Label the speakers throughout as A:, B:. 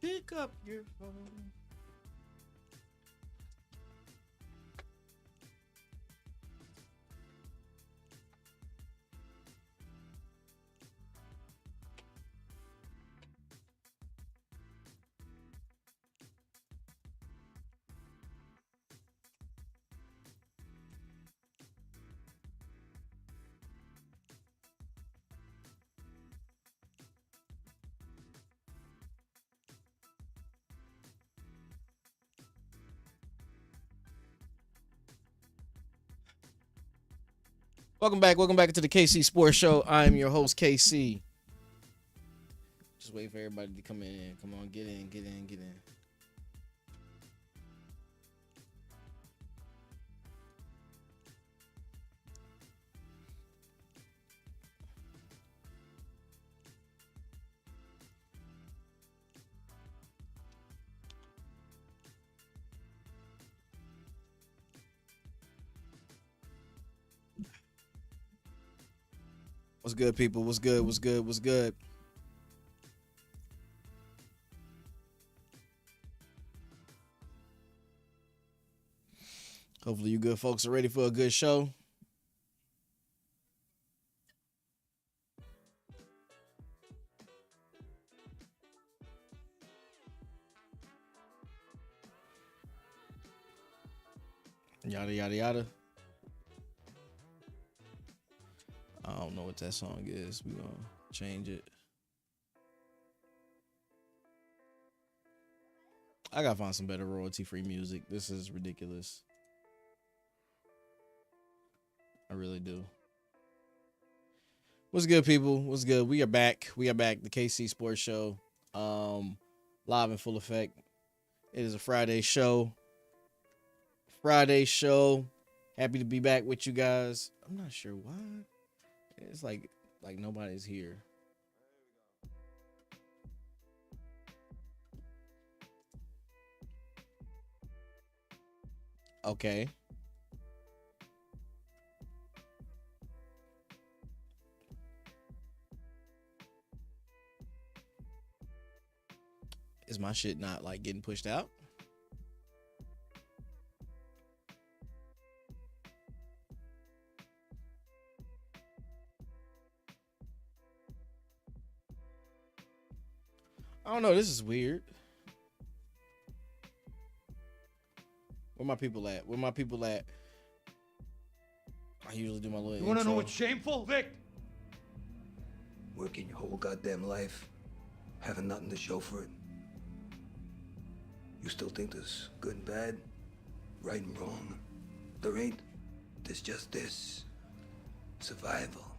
A: Pick up your phone. Welcome back to the KC Sports Show. I'm your host, KC. Just wait for everybody to come in. Come on, get in. What's good, people? What's good? Hopefully you good folks are ready for a good show. Yada, yada, yada. I don't know what that song is. We're going to change it. I got to find some better royalty-free music. This is ridiculous. I really do. What's good, people? What's good? We are back. The KC Sports Show. Live in full effect. It is a Friday show. Happy to be back with you guys. I'm not sure why. It's like nobody's here. Okay. Is my shit not like getting pushed out? I don't know. This is weird. Where my people at? I usually do my little
B: You want to know what's shameful, Vic?
C: Working your whole goddamn life, having nothing to show for it. You still think there's good and bad, right and wrong? There ain't. There's just this. Survival.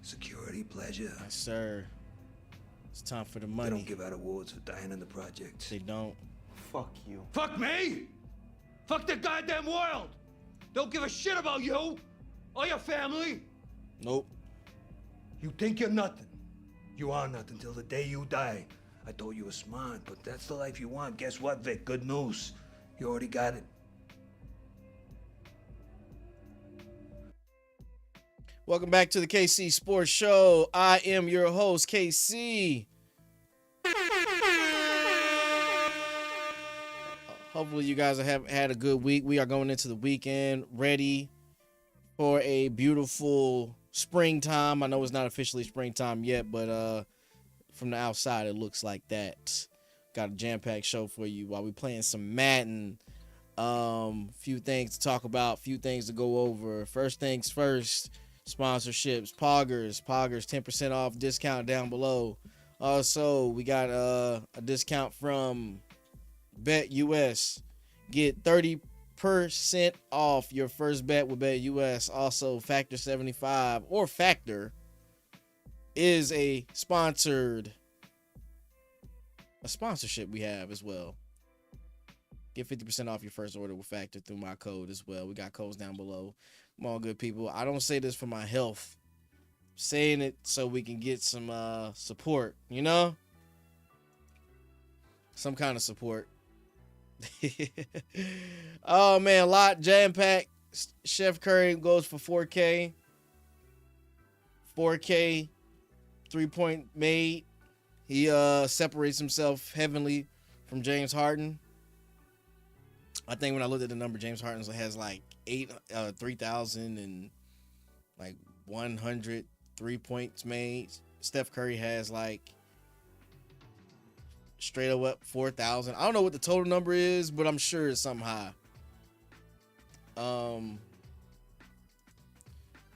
C: Security, pleasure.
A: Yes, sir. It's time for the money.
C: They don't give out awards for dying in the projects.
A: They don't.
B: Fuck you. Fuck me! Fuck the goddamn world! Don't give a shit about you or your family.
A: Nope.
C: You think you're nothing. You are nothing till the day you die. I thought you were smart, but that's the life you want. Guess what, Vic? Good news. You already got it.
A: Welcome back to the KC Sports Show. I am your host, KC. Hopefully you guys have had a good week. We are going into the weekend ready for a beautiful springtime. I know it's not officially springtime yet, but from the outside it looks like that. Got a jam-packed show for you while we playing some Madden. Few things to talk about, few things to go over. First things first. Sponsorships, Poggers 10% off discount down below. Also, we got a discount from BetUS. Get 30% off your first bet with BetUS. Also, Factor 75 or Factor is a sponsorship we have as well. Get 50% off your first order with Factor through my code as well. We got codes down below. Come on, good people. I don't say this for my health. I'm saying it so we can get some support, you know? Some kind of support. Oh, man, a lot jam-packed. Steph Curry goes for 4K. 4K, 3-point made. He separates himself heavily from James Harden. I think when I looked at the number, James Harden has like 3,000 and like 100 3 points made. Steph Curry has like straight up 4,000. I don't know what the total number is, but I'm sure it's something high.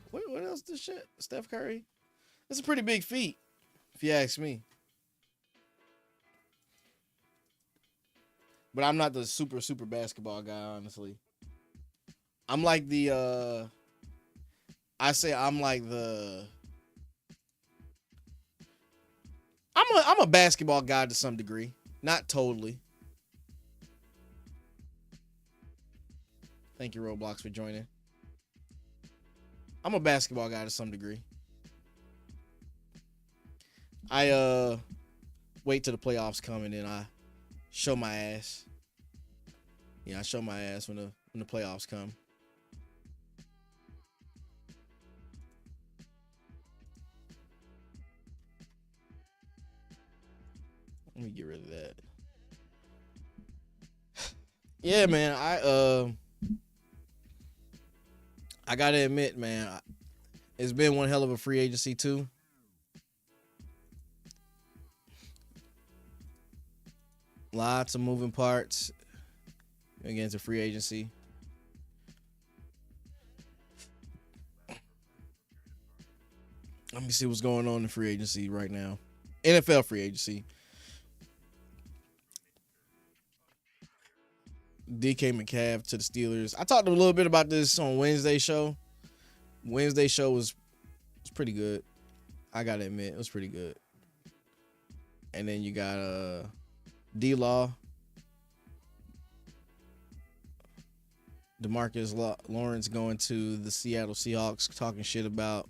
A: What else this shit? Steph Curry? That's a pretty big feat, if you ask me. But I'm not the super basketball guy, honestly. I'm like the I'm a basketball guy to some degree. Not totally. Thank you, Roblox, for joining. I'm a basketball guy to some degree. I wait till the playoffs come and then I show my ass. Yeah, I show my ass when the playoffs come. Let me get rid of that. Yeah, man, I gotta admit, man, it's been one hell of a free agency too. Lots of moving parts against a free agency. Let me see what's going on in free agency right now. NFL free agency. DK Metcalf to the Steelers. I talked a little bit about this on Wednesday show. Wednesday show was pretty good. I gotta admit, it was pretty good. And then you got D-Law, DeMarcus Lawrence going to the Seattle Seahawks, talking shit about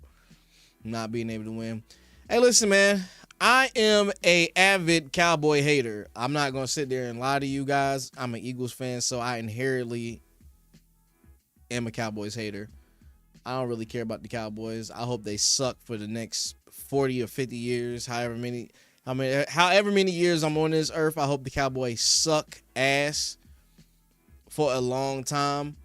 A: not being able to win. Hey, listen, man. I am a avid Cowboy hater. I'm not going to sit there and lie to you guys. I'm an Eagles fan, so I inherently am a Cowboys hater. I don't really care about the Cowboys. I hope they suck for the next 40 or 50 years, however many years I'm on this earth. I hope the Cowboys suck ass for a long time.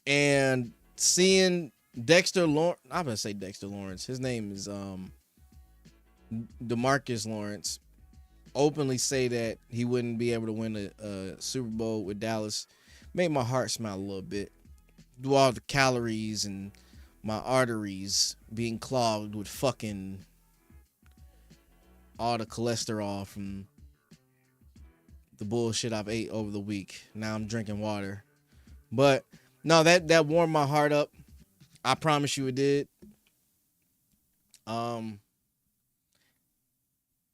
A: And seeing Dexter Lawrence, I'm going to say Dexter Lawrence. His name is DeMarcus Lawrence, openly say that he wouldn't be able to win a Super Bowl with Dallas made my heart smile a little bit. Do all the calories and my arteries being clogged with fucking all the cholesterol from the bullshit I've ate over the week. Now I'm drinking water. But no, that warmed my heart up. I promise you it did.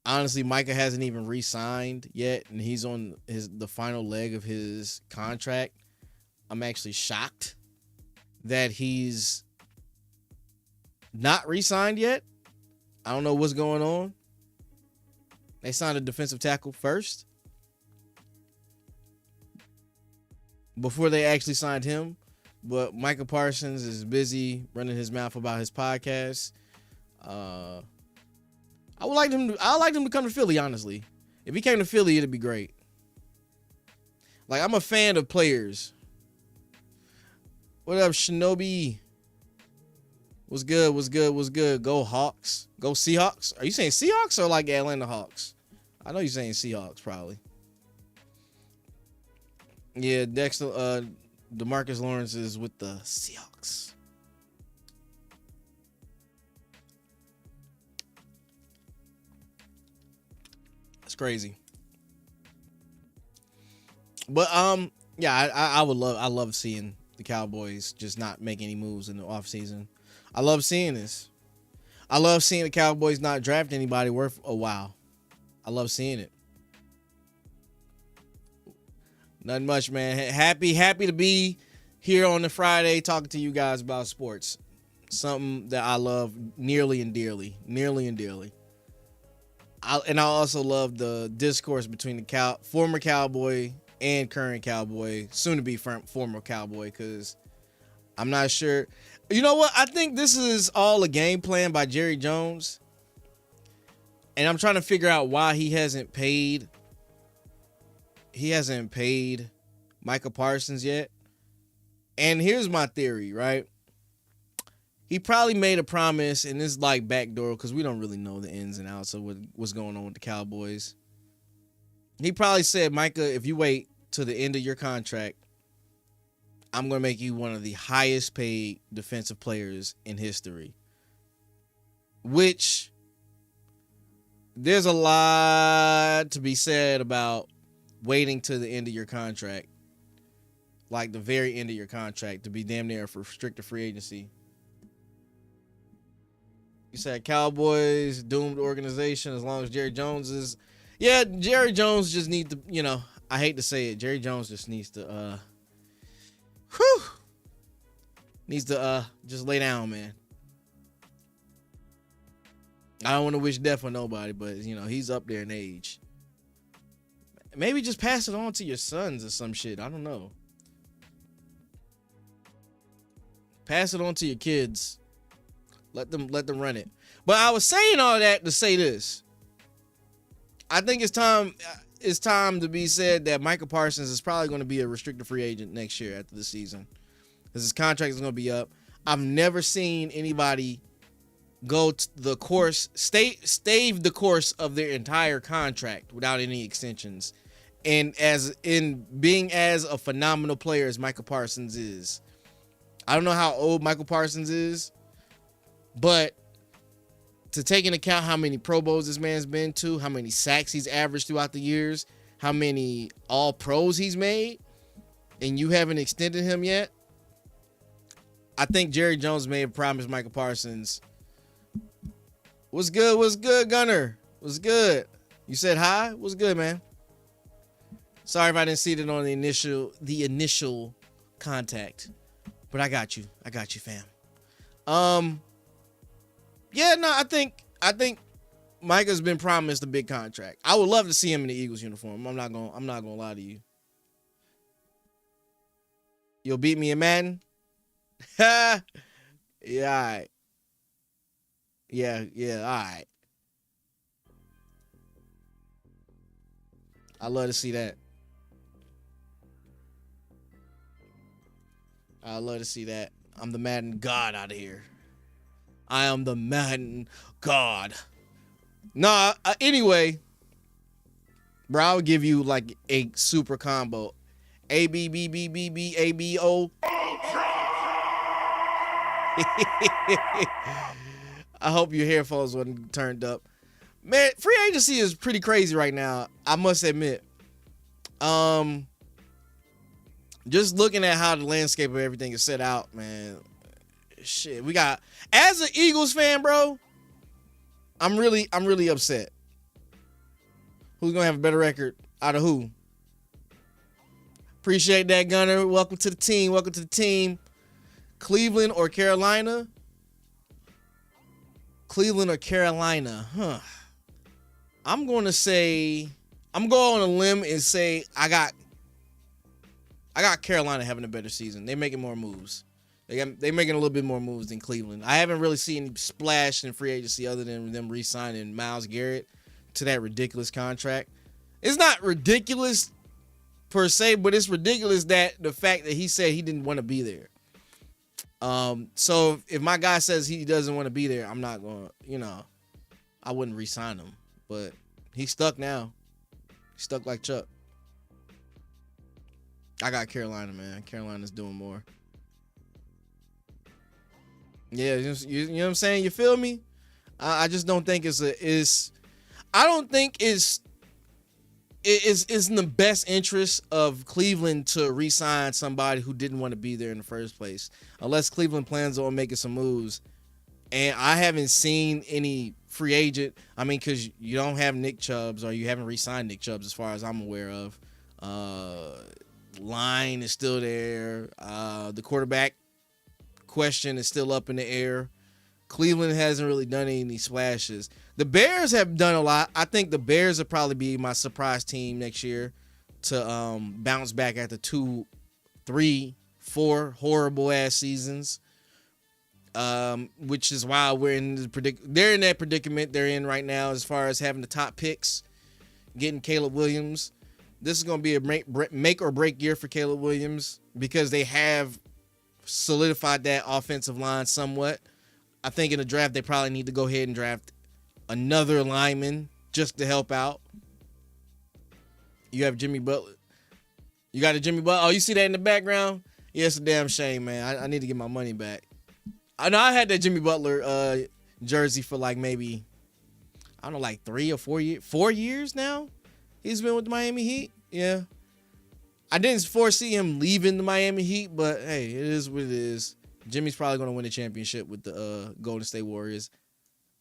A: Honestly, Micah hasn't even re-signed yet, and he's on the final leg of his contract. I'm actually shocked that he's not re-signed yet. I don't know what's going on. They signed a defensive tackle first before they actually signed him. But Micah Parsons is busy running his mouth about his podcast. I would like him to come to Philly, honestly. If he came to Philly, it'd be great. Like, I'm a fan of players. What up, Shinobi? What's good? What's good? What's good? Go Hawks. Go Seahawks. Are you saying Seahawks or like Atlanta Hawks? I know you're saying Seahawks, probably. Yeah, Dexter, DeMarcus Lawrence is with the Seahawks. It's crazy. But yeah, I love seeing the Cowboys just not make any moves in the offseason. I love seeing this. I love seeing the Cowboys not draft anybody worth a while. I love seeing it. Nothing much, man. Happy to be here on the Friday talking to you guys about sports. Something that I love nearly and dearly. I also love the discourse between the former Cowboy and current Cowboy, soon to be former Cowboy, because I'm not sure. You know what? I think this is all a game plan by Jerry Jones. And I'm trying to figure out why he hasn't paid Micah Parsons yet. And here's my theory, right? He probably made a promise, and it's like backdoor because we don't really know the ins and outs of what's going on with the Cowboys. He probably said, Micah, if you wait to the end of your contract, I'm going to make you one of the highest paid defensive players in history. Which, there's a lot to be said about waiting to the end of your contract. Like the very end of your contract to be damn near for restricted free agency. You said Cowboys, doomed organization as long as Jerry Jones is. Yeah, Jerry Jones just needs to, you know, I hate to say it. Jerry Jones just needs to, just lay down, man. I don't want to wish death on nobody, but, you know, he's up there in age. Maybe just pass it on to your sons or some shit. I don't know. Pass it on to your kids. Let them run it. But I was saying all that to say this. I think it's time to be said that Micah Parsons is probably going to be a restricted free agent next year after the season. Because his contract is going to be up. I've never seen anybody go to the course, stave the course of their entire contract without any extensions. And being as a phenomenal player as Micah Parsons is. I don't know how old Michael Parsons is, but to take into account how many Pro Bowls this man's been to, how many sacks he's averaged throughout the years, how many All-Pros he's made, and you haven't extended him yet, I think Jerry Jones may have promised Micah Parsons. What's good, Gunner? What's good? You said hi? What's good, man? Sorry if I didn't see it on the initial contact. But I got you, fam. Yeah, no, I think Micah's been promised a big contract. I would love to see him in the Eagles uniform. I'm not gonna lie to you. You'll beat me in Madden? Yeah, all right. Yeah, all right. I love to see that. I love to see that. I'm the Madden God out of here. I am the Madden God. Nah, anyway, bro, I'll give you like a super combo. A, B, B, B, B, B, A, B, O. I hope your headphones wasn't turned up. Man, free agency is pretty crazy right now, I must admit. Just looking at how the landscape of everything is set out, man. Shit, we got, as an Eagles fan, bro, I'm really upset. Who's gonna have a better record out of who? Appreciate that, Gunner. Welcome to the team. Cleveland or Carolina? Cleveland or Carolina? Huh. I'm going on a limb and say I got Carolina having a better season. They're making more moves. They're making a little bit more moves than Cleveland. I haven't really seen any splash in free agency other than them re-signing Myles Garrett to that ridiculous contract. It's not ridiculous per se, but it's ridiculous that the fact that he said he didn't want to be there. So if my guy says he doesn't want to be there, I'm not going to, I wouldn't re-sign him. But he's stuck now. He's stuck like Chuck. I got Carolina, man. Carolina's doing more. Yeah, you know what I'm saying? You feel me? I just don't think I don't think it's in the best interest of Cleveland to re-sign somebody who didn't want to be there in the first place, unless Cleveland plans on making some moves. And I haven't seen any free agent. I mean, because you don't have Nick Chubbs, or you haven't re-signed Nick Chubbs as far as I'm aware of. Line is still there. The quarterback question is still up in the air. Cleveland hasn't really done any splashes. The Bears have done a lot. I think the Bears will probably be my surprise team next year to bounce back after 2, 3, 4 horrible ass seasons. which is why we're in they're in that predicament they're in right now as far as having the top picks, getting Caleb Williams. This is going to be a make or break year for Caleb Williams because they have solidified that offensive line somewhat. I think in the draft they probably need to go ahead and draft another lineman just to help out. You have Jimmy Butler. You got a Jimmy Butler. Oh, you see that in the background? Yeah, it's a damn shame, man. I need to get my money back. I know I had that Jimmy Butler jersey for like maybe, I don't know, like 3 or 4 years. 4 years now he's been with the Miami Heat. Yeah. I didn't foresee him leaving the Miami Heat, but hey, it is what it is. Jimmy's probably going to win the championship with the Golden State Warriors.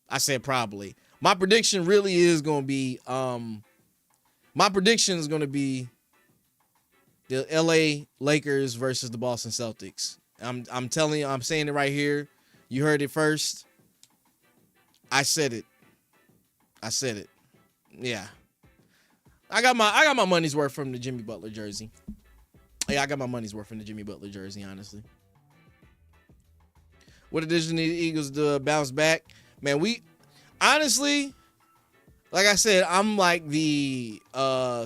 A: I said probably. My prediction really is going to be, my prediction is going to be the LA Lakers versus the Boston Celtics. I'm telling you, I'm saying it right here. You heard it first. I said it. Yeah. I got my money's worth from the Jimmy Butler jersey. Yeah, I got my money's worth from the Jimmy Butler jersey, honestly. What addition need the Eagles to bounce back? Man, we honestly, like I said, I'm like the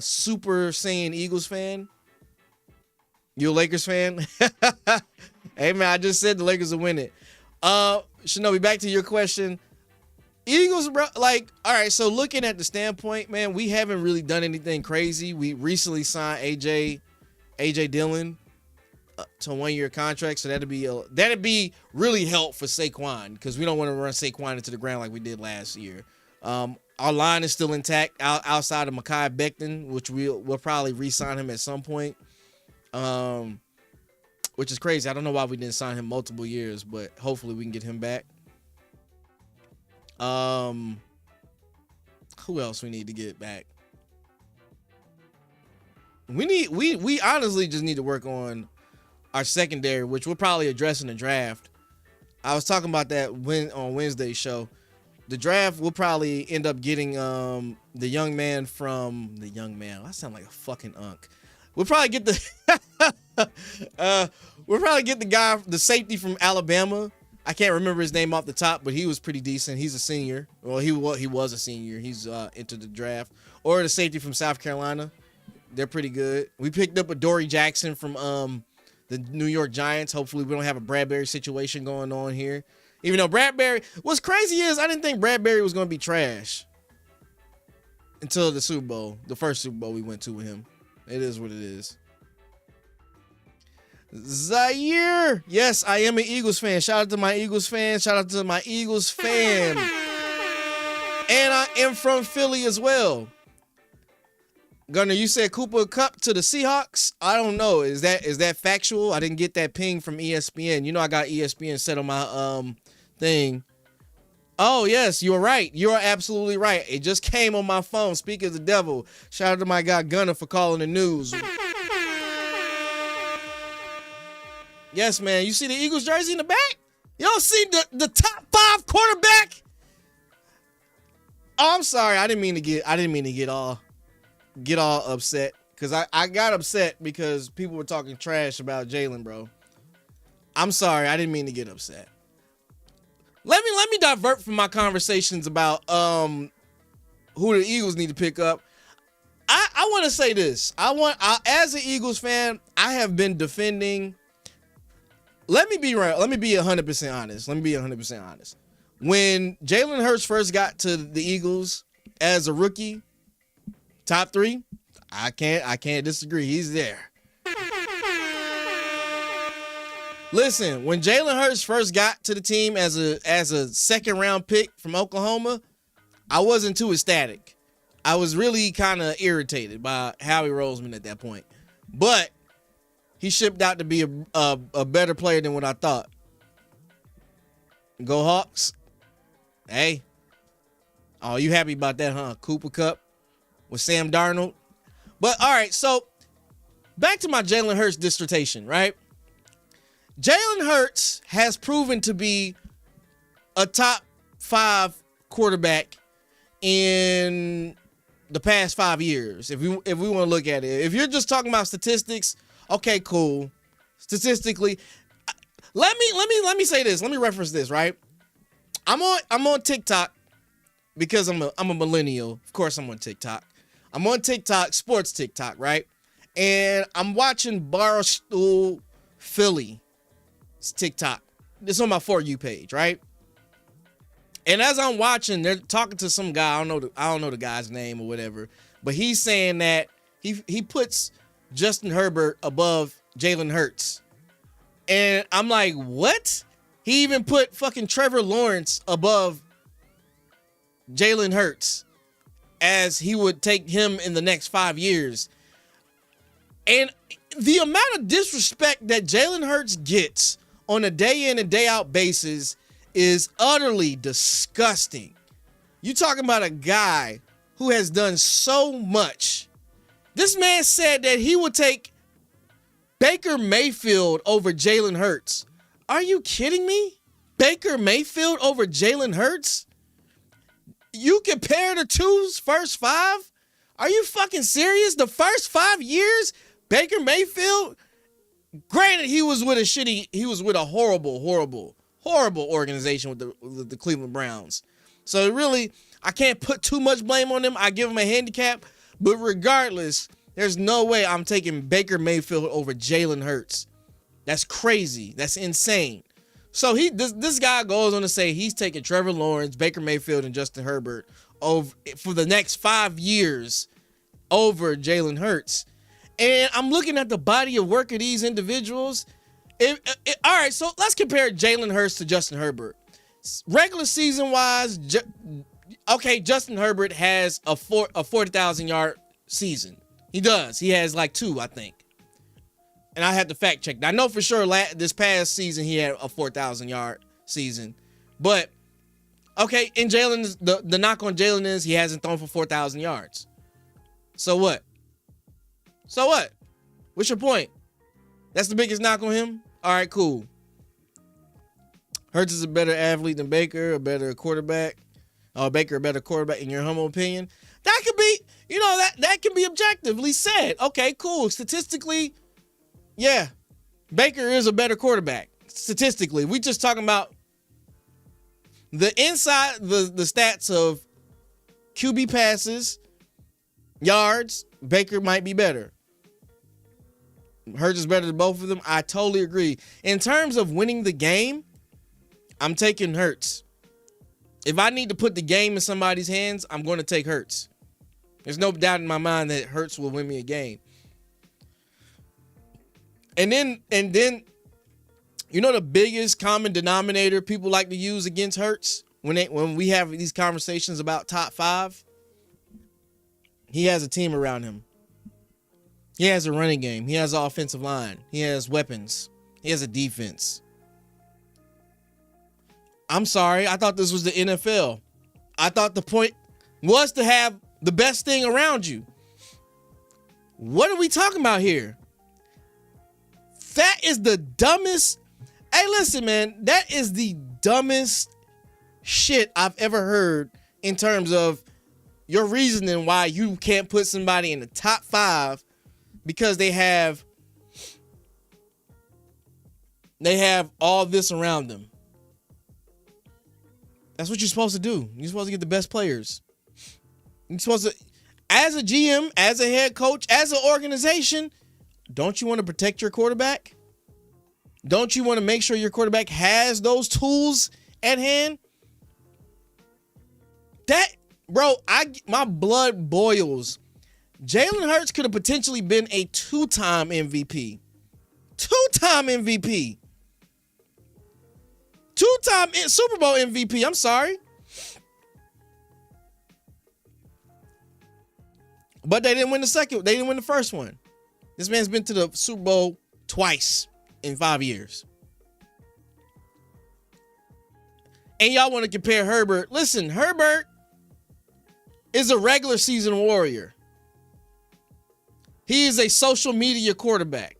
A: Super Saiyan Eagles fan. You a Lakers fan? Hey, man, I just said the Lakers will win it. Shinobi, back to your question. Eagles, bro, like, all right, so looking at the standpoint, man, we haven't really done anything crazy. We recently signed AJ Dillon to a 1-year contract, so that'd be really help for Saquon because we don't want to run Saquon into the ground like we did last year. Our line is still intact outside of Mekhi Becton, which we'll probably re-sign him at some point. Which is crazy. I don't know why we didn't sign him multiple years, but hopefully we can get him back. Who else we need to get back? We honestly just need to work on our secondary, which we'll probably address in the draft. I was talking about that on Wednesday's show. The draft will probably end up getting the young man. I sound like a fucking unk. We'll probably get the guy, the safety from Alabama. I can't remember his name off the top, but he was pretty decent. He's a senior. Well, he was a senior. He's entered the draft. Or the safety from South Carolina. They're pretty good. We picked up a Dory Jackson from the New York Giants. Hopefully we don't have a Bradbury situation going on here. Even though Bradbury, what's crazy is I didn't think Bradbury was going to be trash until the Super Bowl, the first Super Bowl we went to with him. It is what it is. Zaire. Yes, I am an Eagles fan. Shout out to my Eagles fan. And I am from Philly as well. Gunner, you said Cooper Kupp to the Seahawks? I don't know. Is that factual? I didn't get that ping from ESPN. You know I got ESPN set on my thing. Oh, yes, you're right. You're absolutely right. It just came on my phone. Speak of the devil. Shout out to my guy Gunner for calling the news. Yes, man. You see the Eagles jersey in the back? You don't see the top 5 quarterback? Oh, I'm sorry. I didn't mean to get all upset because I got upset because people were talking trash about Jalen, bro. I'm sorry. I didn't mean to get upset. Let me divert from my conversations about who the Eagles need to pick up. I want to say this. As an Eagles fan, I have been defending. Let me be 100% honest. When Jalen Hurts first got to the Eagles as a rookie, top 3, I can't disagree. He's there. Listen, when Jalen Hurts first got to the team as a second round pick from Oklahoma, I wasn't too ecstatic. I was really kind of irritated by Howie Roseman at that point. But he shipped out to be a better player than what I thought. Go Hawks. Hey. Oh, you happy about that, huh? Cooper Kupp with Sam Darnold. But all right, so back to my Jalen Hurts dissertation, right? Jalen Hurts has proven to be a top 5 quarterback in the past 5 years. If we want to look at it, if you're just talking about statistics, okay, cool. Statistically, let me say this. Let me reference this, right? I'm on TikTok because I'm a millennial. Of course I'm on TikTok. I'm on TikTok, sports TikTok, right? And I'm watching Barstool Philly. It's TikTok. It's on my For You page, right? And as I'm watching, they're talking to some guy. I don't know the guy's name or whatever, but he's saying that he puts Justin Herbert above Jalen Hurts. And I'm like, what? He even put fucking Trevor Lawrence above Jalen Hurts, as he would take him in the next 5 years. And the amount of disrespect that Jalen Hurts gets on a day in and day out basis is utterly disgusting. You talking about a guy who has done so much. This man said that he would take Baker Mayfield over Jalen Hurts. Are you kidding me? Baker Mayfield over Jalen Hurts? You compare the two's first five? Are you fucking serious? The first 5 years, Baker Mayfield, granted he was with a horrible organization with the Cleveland Browns. So really, I can't put too much blame on him. I give him a handicap, but regardless, there's no way I'm taking Baker Mayfield over Jalen Hurts. That's crazy. That's insane. So this guy goes on to say he's taking Trevor Lawrence, Baker Mayfield, and Justin Herbert over for the next 5 years over Jalen Hurts. And I'm looking at the body of work of these individuals. All right, so let's compare Jalen Hurts to Justin Herbert. Regular season wise, Justin Herbert has a 40,000 yard season. He does. He has like 2, I think. And I had to fact check. I know for sure this past season he had a 4,000 yard season. But, okay, and Jalen, the knock on Jalen is he hasn't thrown for 4,000 yards. So what? So what? What's your point? That's the biggest knock on him? All right, cool. Hurts is a better athlete than Baker, a better quarterback. Baker a better quarterback in your humble opinion. That could be, that can be objectively said. Okay, cool. Statistically, yeah, Baker is a better quarterback. Statistically, we just talking about the inside, the stats of QB passes, yards. Baker might be better. Hurts is better than both of them. I totally agree. In terms of winning the game, I'm taking Hurts. If I need to put the game in somebody's hands, I'm going to take Hurts. There's no doubt in my mind that Hurts will win me a game. And then, the biggest common denominator people like to use against Hurts when we have these conversations about top 5, he has a team around him. He has a running game. He has an offensive line. He has weapons. He has a defense. I'm sorry. I thought this was the NFL. I thought the point was to have the best thing around you. What are we talking about here? That is the dumbest. Hey, listen, man. That is the dumbest shit I've ever heard in terms of your reasoning why you can't put somebody in the top 5 because they have all this around them. That's what you're supposed to do. You're supposed to get the best players. You're supposed to, as a GM, as a head coach, as an organization, don't you want to protect your quarterback? Don't you want to make sure your quarterback has those tools at hand? My blood boils. Jalen Hurts could have potentially been a 2-time MVP. 2-time MVP. 2-time Super Bowl MVP. I'm sorry. But they didn't win the second. They didn't win the first one. This man's been to the Super Bowl twice in 5 years. And y'all want to compare Herbert. Listen, Herbert is a regular season warrior. He is a social media quarterback,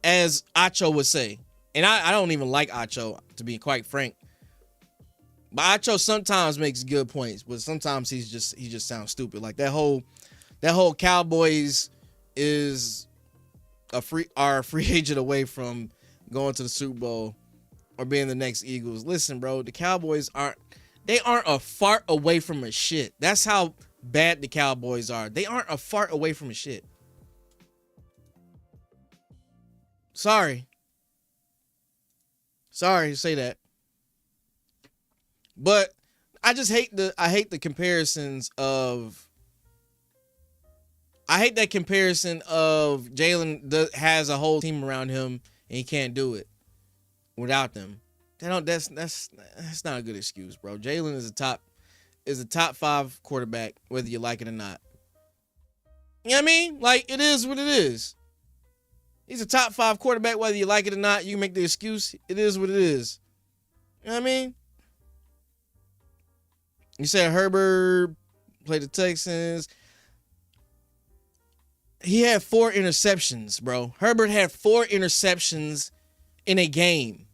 A: as Acho would say. And I don't even like Acho, to be quite frank. But Acho sometimes makes good points, but sometimes he just sounds stupid. Like that whole Cowboys is a free agent away from going to the Super Bowl or being the next Eagles. Listen, bro, the Cowboys aren't a fart away from a shit. That's how bad the Cowboys are. They aren't a fart away from a shit. Sorry to say that. But I just hate the comparisons of that comparison of Jalen has a whole team around him and he can't do it without them. That's not a good excuse, bro. Jalen is a top 5 quarterback, whether you like it or not. You know what I mean? Like, it is what it is. He's a top 5 quarterback, whether you like it or not. You can make the excuse. It is what it is. You know what I mean? You said Herbert played the Texans. He had 4 interceptions, bro. Herbert had 4 interceptions in a game.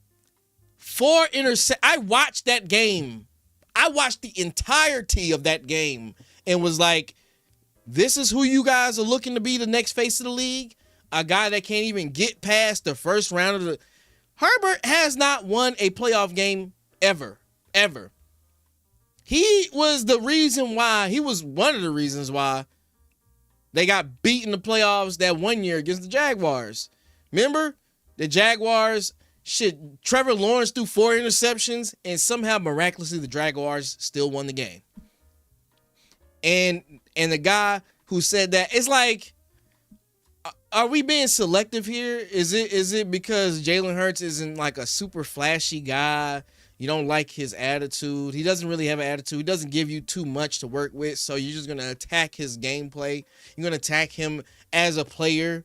A: I watched that game. I watched the entirety of that game and was like, this is who you guys are looking to be the next face of the league? A guy that can't even get past the first round of the... Herbert has not won a playoff game ever. He was one of the reasons why they got beat in the playoffs that one year against the Jaguars. Remember? The Jaguars, Trevor Lawrence threw 4 interceptions, and somehow, miraculously, the Jaguars still won the game. And the guy who said that, it's like, are we being selective here? Is it because Jalen Hurts isn't like a super flashy guy? You don't like his attitude. He doesn't really have an attitude. He doesn't give you too much to work with. So you're just going to attack his gameplay. You're going to attack him as a player.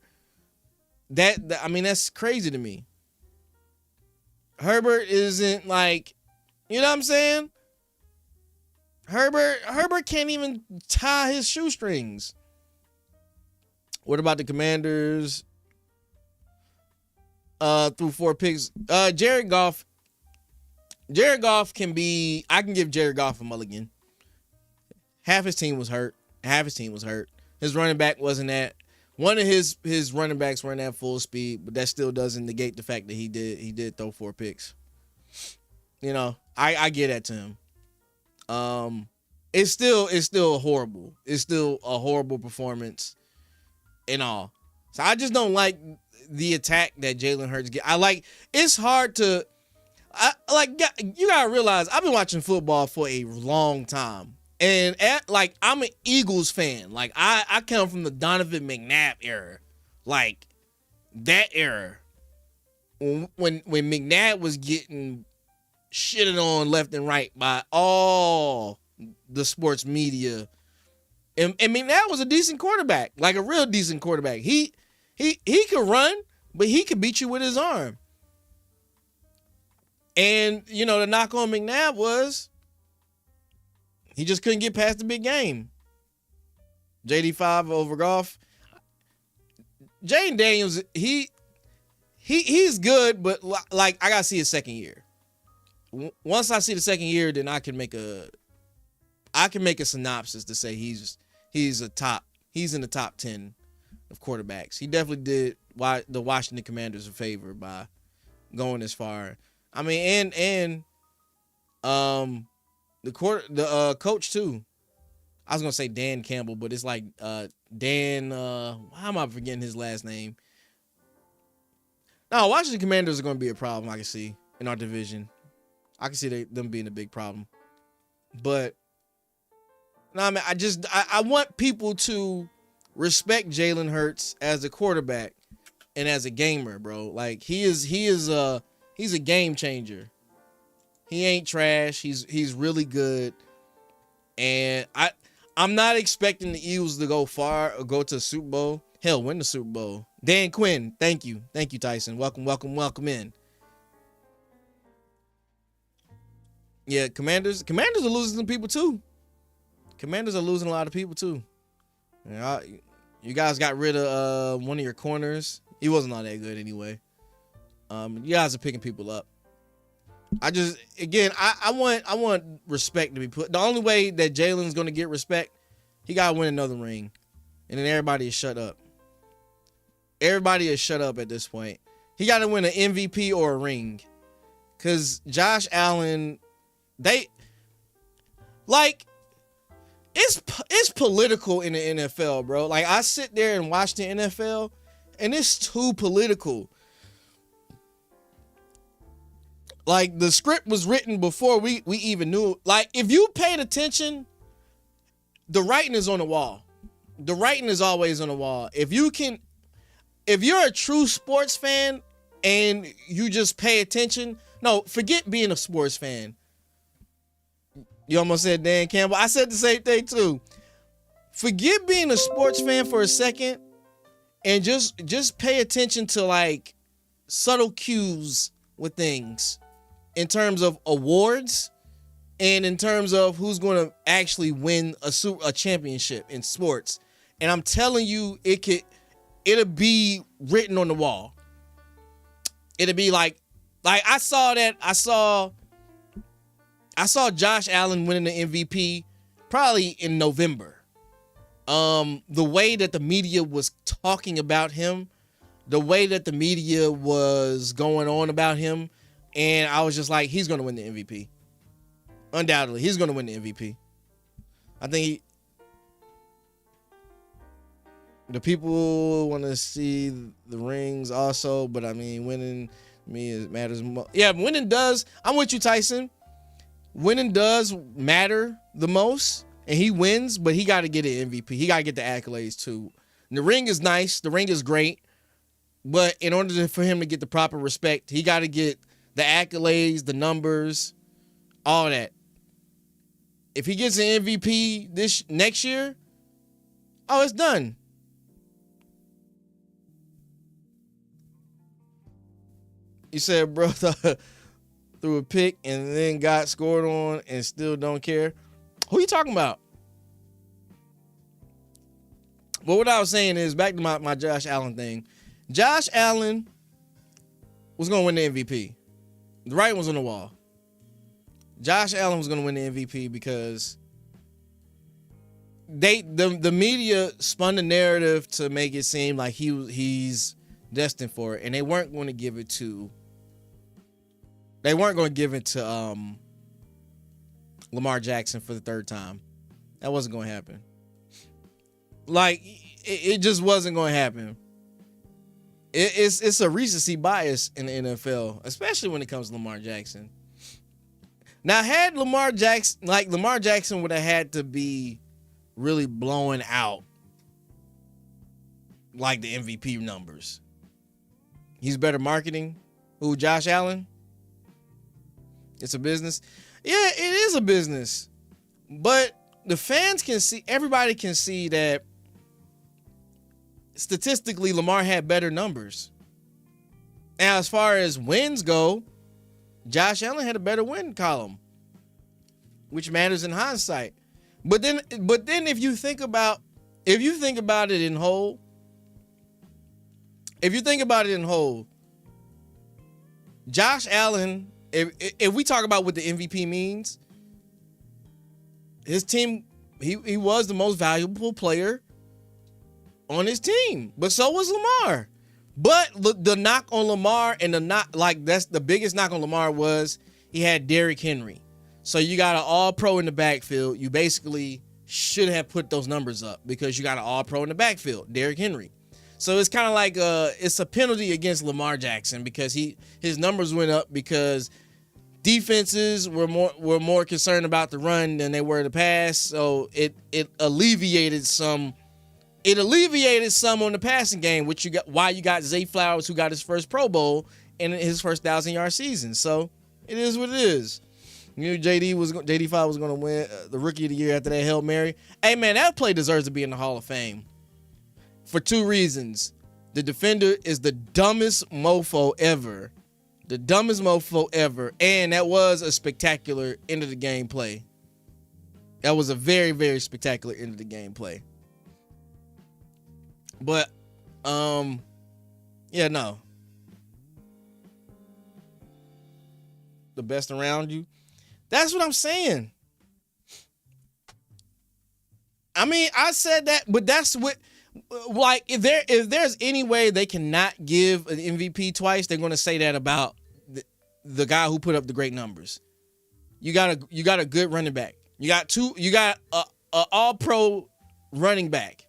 A: That's crazy to me. Herbert isn't like, you know what I'm saying? Herbert can't even tie his shoestrings. What about the Commanders? Through 4 picks. Jared Goff can be... I can give Jared Goff a mulligan. Half his team was hurt. His running back wasn't at... One of his running backs weren't at full speed, but that still doesn't negate the fact that he did throw 4 picks. You know, I get that to him. It's still horrible. It's still a horrible performance and all. So I just don't like the attack that Jalen Hurts get. It's hard to... you gotta realize I've been watching football for a long time, and I'm an Eagles fan. Like I come from the Donovan McNabb era, like that era when McNabb was getting shitted on left and right by all the sports media, and McNabb was a decent quarterback, like a real decent quarterback. He could run, but he could beat you with his arm. And, you know, the knock on McNabb was he just couldn't get past the big game. JD5 over Goff. Jaden Daniels, he's good, but like I gotta see his second year. Once I see the second year, then I can make a synopsis to say he's in the top 10 of quarterbacks. He definitely did the Washington Commanders a favor by going as far. I mean, and the coach too. I was gonna say Dan Campbell, but it's like Dan. How am I forgetting his last name? No, Washington Commanders are gonna be a problem. I can see in our division. I can see them being a big problem. But no, I mean, I want people to respect Jalen Hurts as a quarterback and as a gamer, bro. Like he's a game changer. He ain't trash. He's really good. And I'm not expecting the Eagles to go far or go to the Super Bowl. Hell, win the Super Bowl. Dan Quinn, thank you. Thank you, Tyson. Welcome in. Yeah, Commanders are losing some people too. Commanders are losing a lot of people too. You guys got rid of one of your corners. He wasn't all that good anyway. You guys are picking people up. I want respect to be put. The only way that Jalen's going to get respect, he got to win another ring. And then everybody is shut up. Everybody is shut up at this point. He got to win an MVP or a ring. Because Josh Allen, it's political in the NFL, bro. Like, I sit there and watch the NFL, and it's too political. Like, the script was written before we even knew. Like, if you paid attention, the writing is on the wall. The writing is always on the wall. If you're a true sports fan and you just pay attention, no, forget being a sports fan. You almost said Dan Campbell. I said the same thing too. Forget being a sports fan for a second and just pay attention to like subtle cues with things in terms of awards and in terms of who's going to actually win a championship in sports. And I'm telling you, it'll be written on the wall. It'll be like I saw Josh Allen winning the MVP probably in November. The way that the media was talking about him, the way that the media was going on about him, and I was just like, he's going to win the MVP. Undoubtedly, he's going to win the MVP. I think the people want to see the rings also, but I mean, winning it matters more. Yeah, winning does. I'm with you, Tyson. Winning does matter the most, and he wins, but he got to get an MVP. He got to get the accolades too. And the ring is nice. The ring is great, but in order for him to get the proper respect, he got to get the accolades, the numbers, all that. If he gets an MVP next year, oh, it's done. You said, bro, threw a pick and then got scored on and still don't care. Who you talking about? But what I was saying is, back to my Josh Allen thing. Josh Allen was going to win the MVP. The writing was on the wall. Josh Allen was going to win the MVP because the media spun the narrative to make it seem like he's destined for it, and they weren't going to give it to Lamar Jackson for the third time. That wasn't going to happen. Like, it just wasn't going to happen. It's a recency bias in the NFL, especially when it comes to Lamar Jackson. Now, had Lamar Jackson would have had to be really blowing out like the MVP numbers. He's better marketing. Who, Josh Allen? It's a business. Yeah, it is a business. But the fans can see, everybody can see that statistically Lamar had better numbers. Now, as far as wins go, Josh Allen had a better win column, which matters in hindsight. But then if you think about it in whole, Josh Allen, if we talk about what the MVP means, his team, he was the most valuable player on his team, but so was Lamar. But the knock on Lamar that's the biggest knock on Lamar was he had Derrick Henry. So you got an all-pro in the backfield. You basically should have put those numbers up because you got an all-pro in the backfield, Derrick Henry. So it's kind of like it's a penalty against Lamar Jackson because his numbers went up because defenses were more concerned about the run than they were the pass. So it alleviated some. It alleviated some on the passing game, which why you got Zay Flowers, who got his first Pro Bowl in his first 1,000-yard season. So it is what it is. You know, JD5 was going to win the Rookie of the Year after that Hail Mary. Hey man, that play deserves to be in the Hall of Fame for two reasons. The defender is the dumbest mofo ever. And that was a spectacular end of the game play. That was a very, very spectacular end of the game play. But, yeah, no. The best around you. That's what I'm saying. I mean, I said that, but that's what, Like if there's any way they cannot give an MVP twice, they're going to say that about the guy who put up the great numbers. You got a good running back. You got a all-pro running back.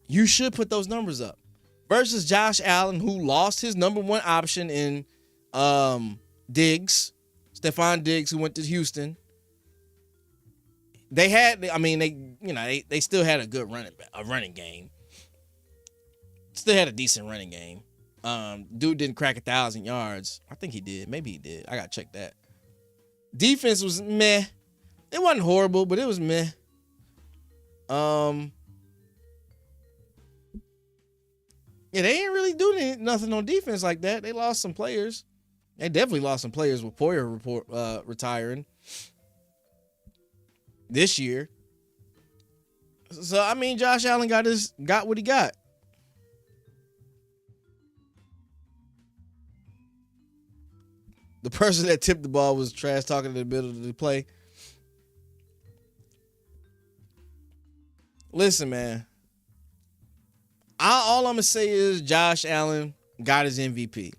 A: You should put those numbers up. Versus Josh Allen, who lost his number one option in Diggs, Stephon Diggs, who went to Houston. They still had a good running game. Still had a decent running game. Dude didn't crack 1,000 yards. I think he did. Maybe he did. I gotta check that. Defense was meh. It wasn't horrible, but it was meh. Yeah, they ain't really doing nothing on defense like that. They lost some players. They definitely lost some players with Poyer retiring this year. So I mean, Josh Allen got what he got. The person that tipped the ball was trash talking in the middle of the play. Listen, man. All I'm gonna say is Josh Allen got his MVP.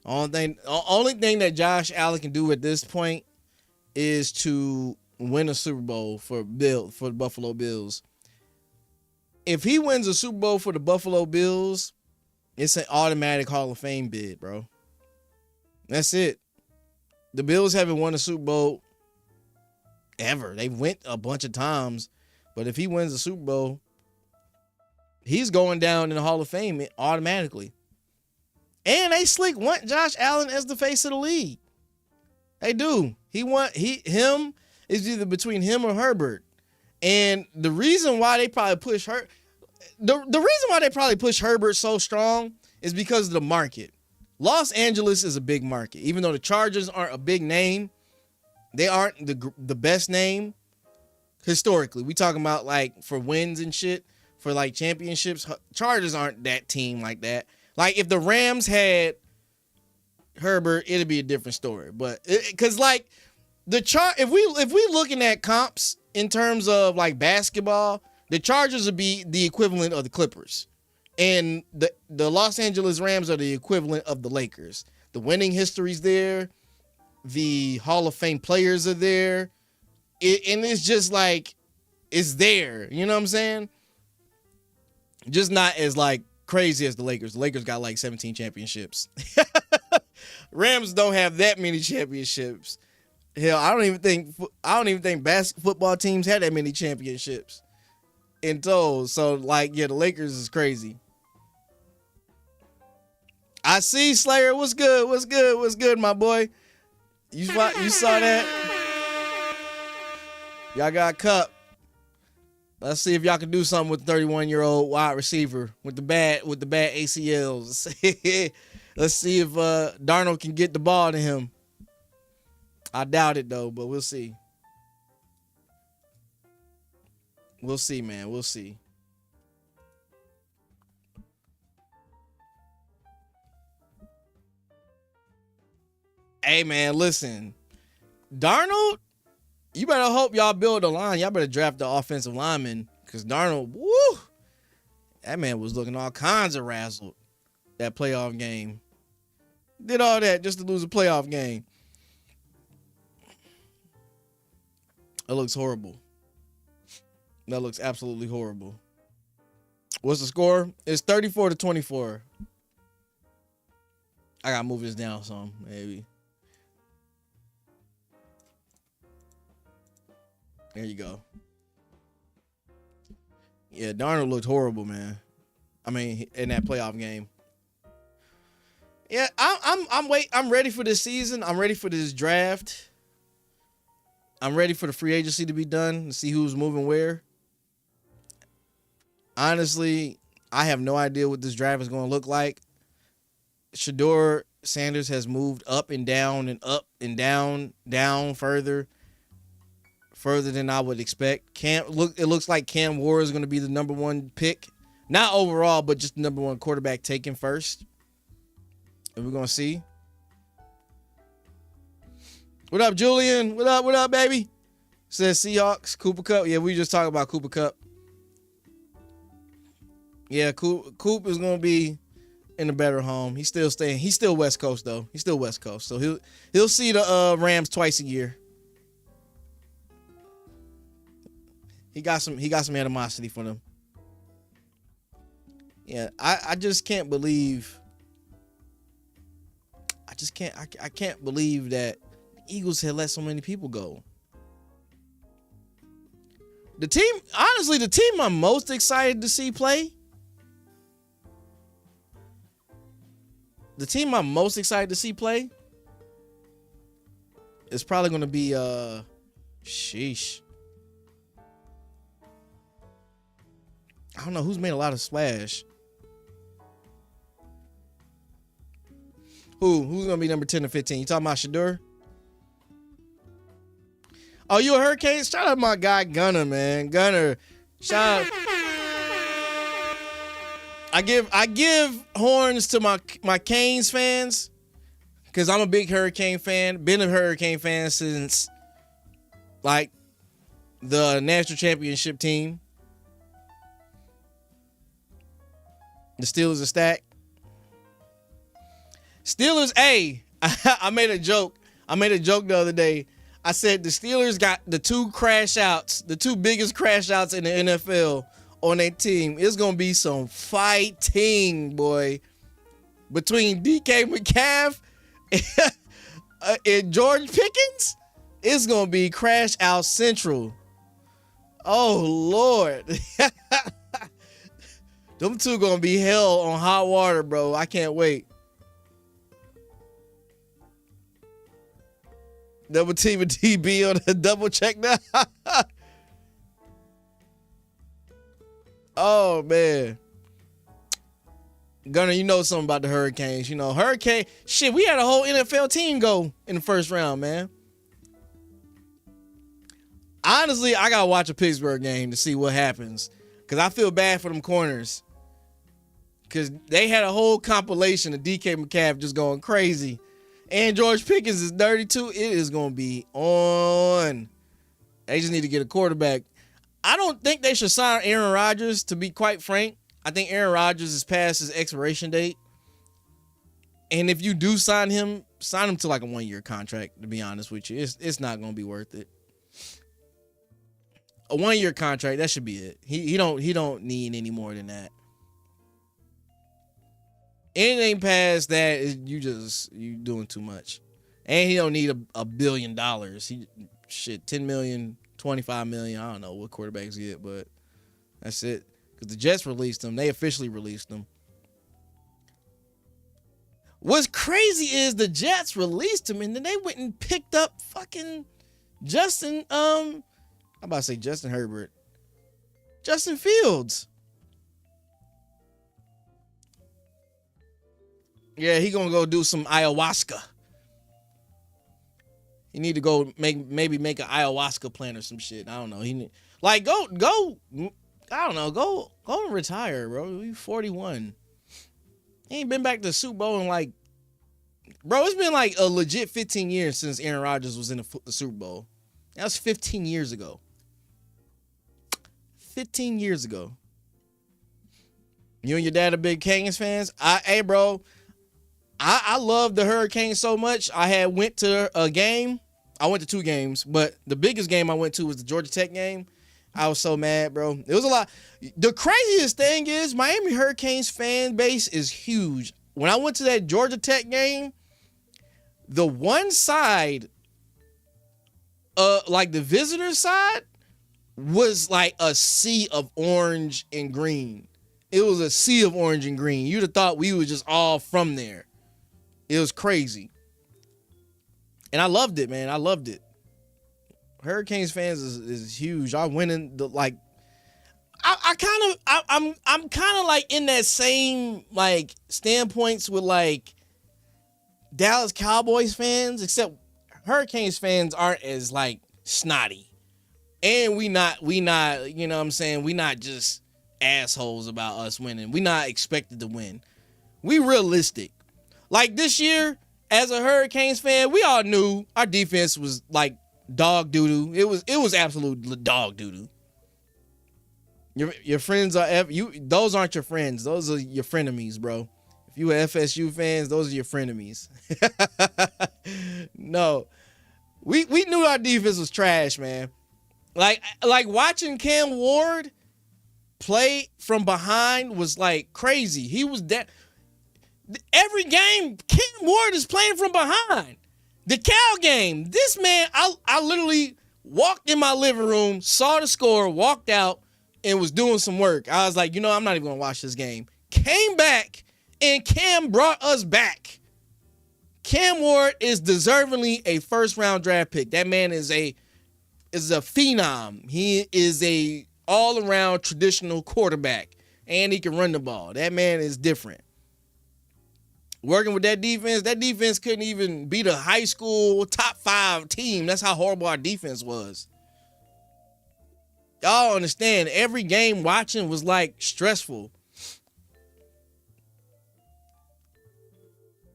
A: Only thing that Josh Allen can do at this point is to win a Super Bowl for the Buffalo Bills. If he wins a Super Bowl for the Buffalo Bills, it's an automatic Hall of Fame bid, bro. That's it. The Bills haven't won a Super Bowl ever. They went a bunch of times, but if he wins a Super Bowl, he's going down in the Hall of Fame automatically. And they slick want Josh Allen as the face of the league. They do. Him is either between him or Herbert. And the reason why they probably push Herbert so strong is because of the market. Los Angeles is a big market. Even though the Chargers aren't a big name, they aren't the best name historically. We talking about like for wins and shit, for like championships. Chargers aren't that team like that. Like if the Rams had Herbert, it'd be a different story. But because like if we looking at comps in terms of like basketball, the Chargers would be the equivalent of the Clippers. And the Los Angeles Rams are the equivalent of the Lakers. The winning history's there. The Hall of Fame players are there. And it's just like, it's there. You know what I'm saying? Just not as like crazy as the Lakers. The Lakers got like 17 championships. Rams don't have that many championships. Hell, I don't even think football teams had that many championships in total. So like, yeah, the Lakers is crazy. I see Slayer. What's good? What's good? What's good, my boy? You saw that? Y'all got Cup. Let's see if y'all can do something with 31-year-old wide receiver with the bad ACLs. Let's see if Darnold can get the ball to him. I doubt it though, but we'll see. We'll see, man. We'll see. Hey, man, listen. Darnold, you better hope y'all build a line. Y'all better draft the offensive lineman because Darnold, woo, that man was looking all kinds of razzled that playoff game. Did all that just to lose a playoff game. It looks horrible. That looks absolutely horrible. What's the score? It's 34-24. I gotta move this down some, maybe. There you go. Yeah, Darnold looked horrible, man. I mean, in that playoff game. Yeah, I'm ready for this season. I'm ready for this draft. I'm ready for the free agency to be done and see who's moving where. Honestly, I have no idea what this draft is going to look like. Shedeur Sanders has moved up and down and up and down further than I would expect. It looks like Cam Ward is going to be the number one pick. Not overall, but just the number one quarterback taken first. And we're going to see. What up, Julian? What up, baby? Says Seahawks, Cooper Kupp. Yeah, we just talking about Cooper Kupp. Yeah, Coop is gonna be in a better home. He's still staying. He's still West Coast though. He's still West Coast, so he'll see the Rams twice a year. He got some animosity for them. Yeah, I just can't believe. I can't believe that the Eagles had let so many people go. The team I'm most excited to see play. The team I'm most excited to see play is probably going to be sheesh. I don't know who's made a lot of splash. Who's gonna be number 10 to 15? You talking about Shedeur? Oh, you a Hurricane? Shout out my guy Gunner, man. Gunner. Shout out. I give horns to my Canes fans because I'm a big Hurricane fan. Been a Hurricane fan since like the national championship team. The Steelers are stacked. Steelers, hey, I made a joke. The other day. I said the Steelers got the two biggest crash outs in the NFL on their team. It's going to be some fighting, boy. Between DK Metcalf and George Pickens, it's going to be crash out central. Oh, Lord. Them two going to be hell on hot water, bro. I can't wait. Double team and DB on the double check now. Oh, man. Gunner, you know something about the Hurricanes. You know, shit, we had a whole NFL team go in the first round, man. Honestly, I got to watch a Pittsburgh game to see what happens. Because I feel bad for them corners. Because they had a whole compilation of DK Metcalf just going crazy. And George Pickens is 32. It is going to be on. They just need to get a quarterback. I don't think they should sign Aaron Rodgers, to be quite frank. I think Aaron Rodgers is past his expiration date. And if you do sign him to like a 1-year contract, to be honest with you. It's not going to be worth it. A 1-year contract, that should be it. He don't need any more than that. Anything past that is you doing too much. And he don't need $1 billion. 10 million, 25 million. I don't know what quarterbacks get, but that's it. Because the Jets released him. They officially released him. What's crazy is the Jets released him and then they went and picked up fucking Justin Herbert. Justin Fields. Yeah, he gonna go do some ayahuasca. He need to go maybe make an ayahuasca plan or some shit. I don't know. Go. I don't know. Go and retire, bro. You 41. He ain't been back to the Super Bowl in like, bro. It's been like a legit 15 years since Aaron Rodgers was in the Super Bowl. That was 15 years ago. 15 years ago. You and your dad are big Canes fans? Hey, bro. I love the Hurricanes so much. I went to a game. I went to 2 games, but the biggest game I went to was the Georgia Tech game. I was so mad, bro. It was a lot. The craziest thing is Miami Hurricanes fan base is huge. When I went to that Georgia Tech game, the one side, like the visitor side, was like a sea of orange and green. It was a sea of orange and green. You'd have thought we were just all from there. It was crazy. And I loved it, man. I loved it. Hurricanes fans is huge. I went in the like I'm kind of like in that same like standpoints with like Dallas Cowboys fans, except Hurricanes fans aren't as like snotty. And we not, you know what I'm saying? We not just assholes about us winning. We not expected to win. We realistic. Like this year, as a Hurricanes fan, we all knew our defense was like dog doo-doo. It was absolute dog doo-doo. Your friends are those aren't your friends. Those are your frenemies, bro. If you were FSU fans, those are your frenemies. No. We knew our defense was trash, man. Like watching Cam Ward play from behind was like crazy. He was that every game Cam Ward is playing from behind. The Cal game, this man, I literally walked in my living room, saw the score, walked out, and was doing some work. I was like, I'm not even going to watch this game. Came back, and Cam brought us back. Cam Ward is deservingly a first-round draft pick. That man is a phenom. He is a all-around traditional quarterback, and he can run the ball. That man is different. Working with that defense couldn't even beat a high school top 5 team. That's how horrible our defense was. Y'all understand, every game watching was like stressful.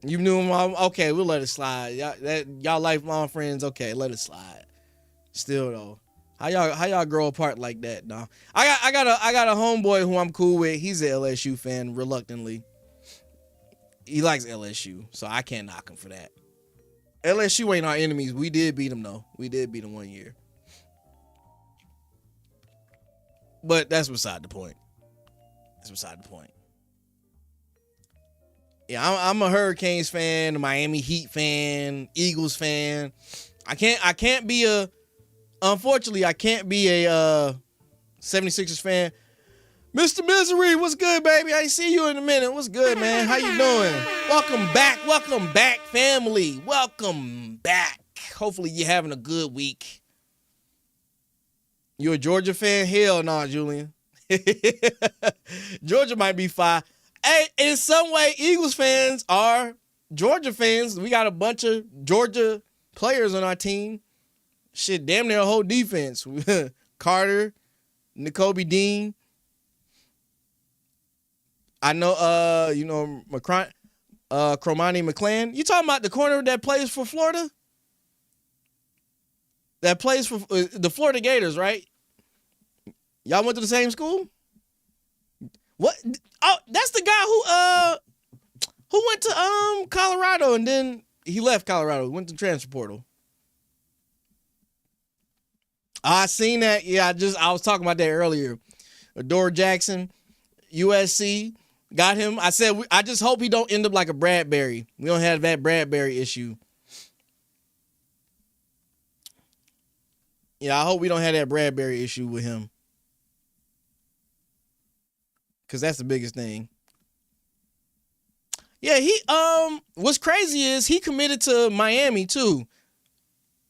A: You knew him all, okay, we'll let it slide. Y'all lifelong friends, okay, let it slide. Still though, how y'all grow apart like that? No, I got a homeboy who I'm cool with. He's an LSU fan, reluctantly. He likes LSU, so I can't knock him for that. LSU ain't our enemies. We did beat them though. We did beat them one year. But that's beside the point. Yeah, I'm a Hurricanes fan, a Miami Heat fan, Eagles fan. Unfortunately, I can't be a 76ers fan. Mr. Misery, what's good, baby? I ain't see you in a minute. What's good, man? How you doing? Welcome back, family. Welcome back. Hopefully you're having a good week. You a Georgia fan? Hell no, Julian. Georgia might be fine. Hey, in some way, Eagles fans are Georgia fans. We got a bunch of Georgia players on our team. Shit, damn near a whole defense. Carter, N'Kobe Dean. I know, Cormani McClain. You talking about the corner that plays for Florida? That plays for the Florida Gators, right? Y'all went to the same school? What? Oh, that's the guy who went to Colorado and then he left Colorado. Went to transfer portal. I seen that. Yeah, I was talking about that earlier. Adore Jackson, USC, got him. I said I just hope he don't end up like a Bradbury. We don't have that Bradbury issue. Yeah, I hope we don't have that Bradbury issue with him. Because that's the biggest thing. Yeah, what's crazy is he committed to Miami too.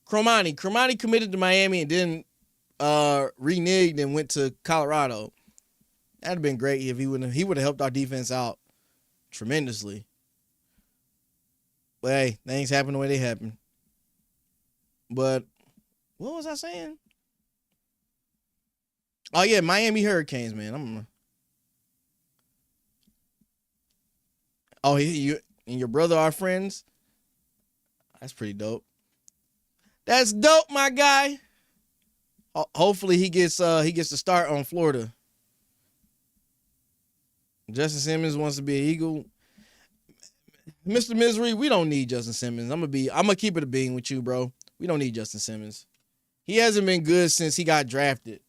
A: Cormani committed to Miami and then reneged and went to Colorado. That'd have been great if he would have helped our defense out tremendously. But hey, things happen the way they happen. But what was I saying? Oh yeah, Miami Hurricanes, man. You and your brother are friends? That's pretty dope. That's dope, my guy. Hopefully he gets to start on Florida. Justin Simmons wants to be an Eagle. Mr. Misery, we don't need Justin Simmons. I'm gonna keep it a bean with you, bro. We don't need Justin Simmons. He hasn't been good since he got drafted.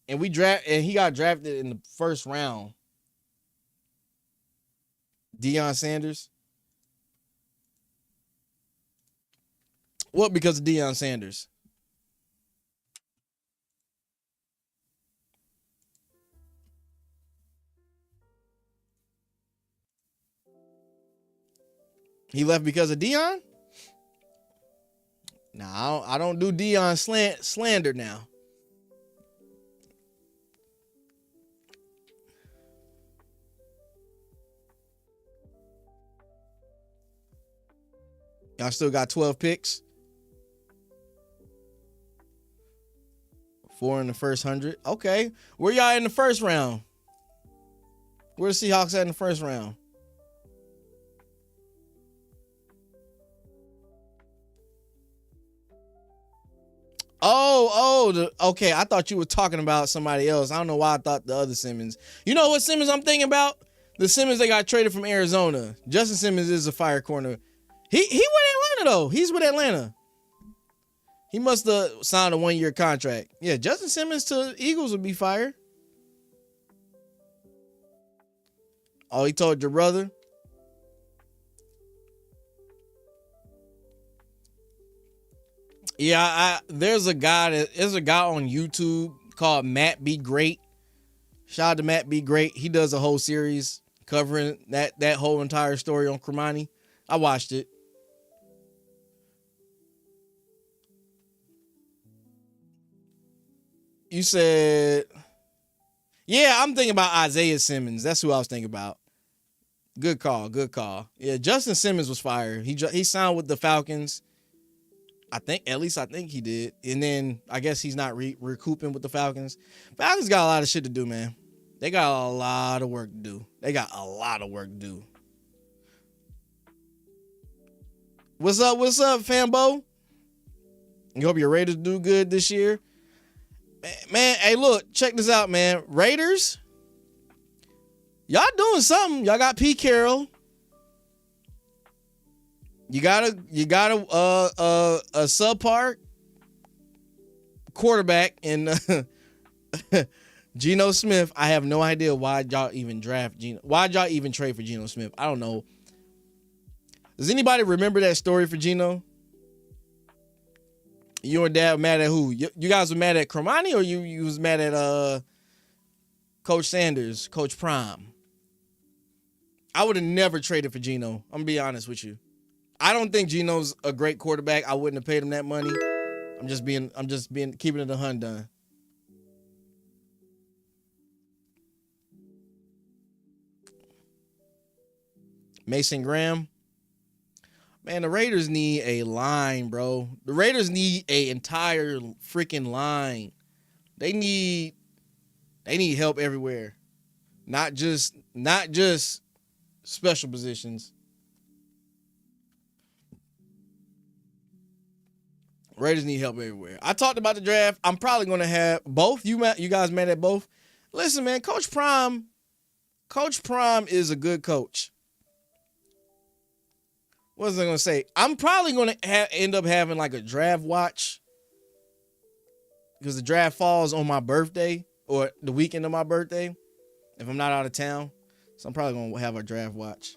A: And he got drafted in the first round. Deion Sanders. What? Because of Deion Sanders? He left because of Deion? Nah, I don't do Deion slander now. Y'all still got 12 picks. 4 in the first 100. Okay. Where y'all in the first round? Where the Seahawks at in the first round? Okay. I thought you were talking about somebody else. I don't know why I thought the other Simmons. You know what Simmons I'm thinking about? The Simmons that got traded from Arizona. Justin Simmons is a fire corner. He with Atlanta though. He's with Atlanta. He must have signed a 1-year contract. Yeah, Justin Simmons to Eagles would be fire. Oh, he told your brother? Yeah, there's a guy on YouTube called Matt Be Great. Shout out to Matt Be Great. He does a whole series covering that whole entire story on Cormani. I watched it. You said, yeah, I'm thinking about Isaiah Simmons. That's who I was thinking about. Good call. Yeah, Justin Simmons was fire. He signed with the Falcons. At least I think he did. And then I guess he's not recouping with the Falcons. Falcons got a lot of shit to do, man. They got a lot of work to do. What's up, Fambo? You hope your Raiders do good this year. Man, hey, look, check this out, man. Raiders, y'all doing something. Y'all got Pete Carroll. You got a subpar quarterback in Geno Smith. I have no idea why y'all even draft Geno. Why'd y'all even trade for Geno Smith? I don't know. Does anybody remember that story for Geno? You and Dad mad at who? You guys were mad at Cormani, or you was mad at Coach Sanders, Coach Prime? I would have never traded for Geno. I'm gonna be honest with you. I don't think Geno's a great quarterback. I wouldn't have paid him that money. I'm just being keeping it 100. Mason Graham. Man, the Raiders need a line, bro. The Raiders need an entire freaking line. They need help everywhere. Not just special positions. Raiders need help everywhere. I talked about the draft. I'm probably going to have both. You guys mad at both? Listen, man, Coach Prime is a good coach. What was I going to say? I'm probably going to end up having like a draft watch because the draft falls on my birthday or the weekend of my birthday if I'm not out of town. So I'm probably going to have a draft watch.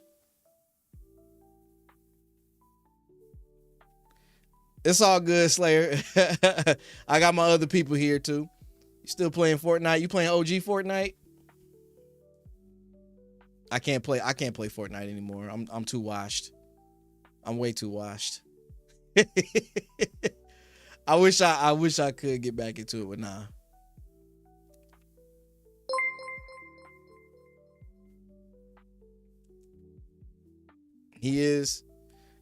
A: It's all good, Slayer. I got my other people here too. You still playing Fortnite? You playing OG Fortnite? I can't play Fortnite anymore. I'm too washed. I'm way too washed. I wish I could get back into it, but nah. He is.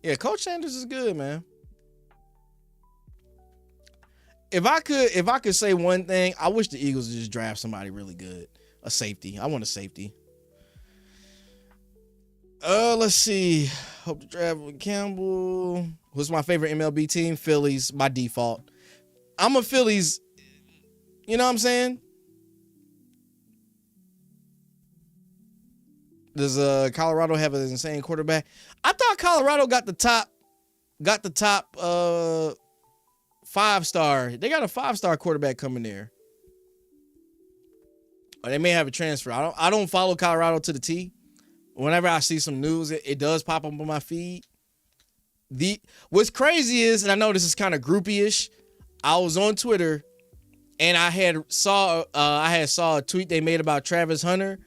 A: Yeah, Coach Sanders is good, man. If I could say one thing, I wish the Eagles would just draft somebody really good. A safety. I want a safety. Let's see. Hope to draft with Campbell. Who's my favorite MLB team? Phillies by default. I'm a Phillies. You know what I'm saying? Does Colorado have an insane quarterback? I thought Colorado got the top 5-star. They got a 5-star quarterback coming there. Or they may have a transfer. I don't follow Colorado to the T. Whenever I see some news, it does pop up on my feed. What's crazy is, and I know this is kind of groupie-ish, I was on Twitter and I had saw a tweet they made about Travis Hunter,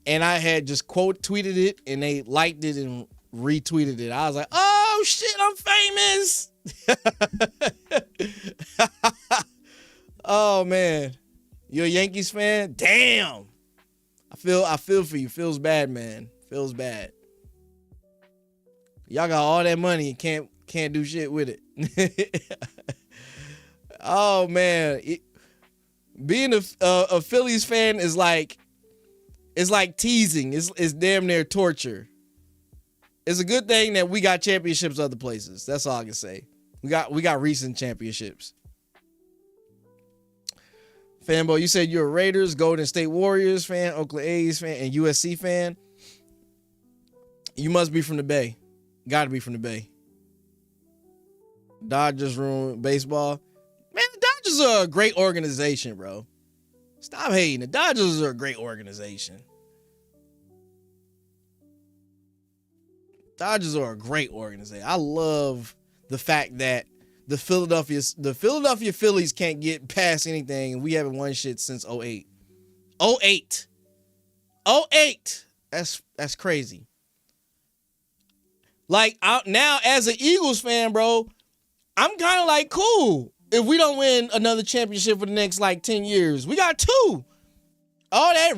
A: and I had just quote tweeted it and they liked it and retweeted it. I was like, oh shit, I'm famous. Oh man, you a Yankees fan? Damn. I feel for you. Feels bad, man. Feels bad. Y'all got all that money and can't do shit with it. Oh man, being a Phillies fan is like, it's like teasing. It's damn near torture. It's a good thing that we got championships other places. That's all I can say. We got recent championships. Fanboy, you said you're a Raiders, Golden State Warriors fan, Oakland A's fan, and USC fan. You must be from the Bay. Gotta be from the Bay. Dodgers ruined baseball. Man, the Dodgers are a great organization, bro. Stop hating. The Dodgers are a great organization. Dodgers are a great organization. I love the fact that the Philadelphia Phillies can't get past anything, and we haven't won shit since 08. 08. 08. That's crazy. Like, now as an Eagles fan, bro, I'm kind of like, cool. If we don't win another championship for the next like 10 years, we got 2. All that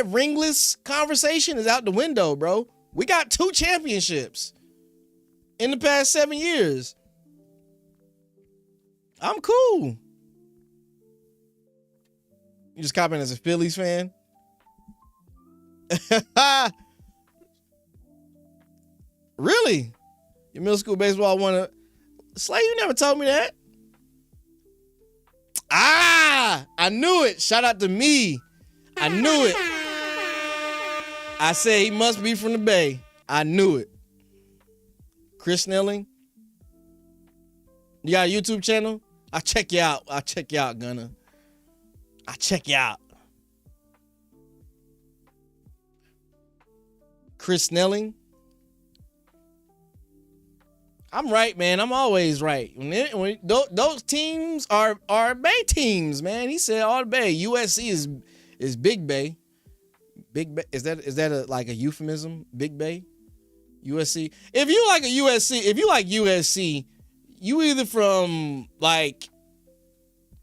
A: ringless conversation is out the window, bro. We got 2 championships in the past 7 years. I'm cool. You just copying as a Phillies fan? Really? Your middle school baseball wanna... Slay, you never told me that. I knew it. Shout out to me. I knew it. I said he must be from the Bay. I knew it. Chris Snelling. You got a YouTube channel? I'll check you out. Gunna. I'll check you out. Chris Snelling. I'm right, man. I'm always right. When those teams are Bay teams, man. He said all the Bay. USC is Big Bay. Big Bay. Is that like a euphemism? Big Bay? USC. If you like USC, you either from like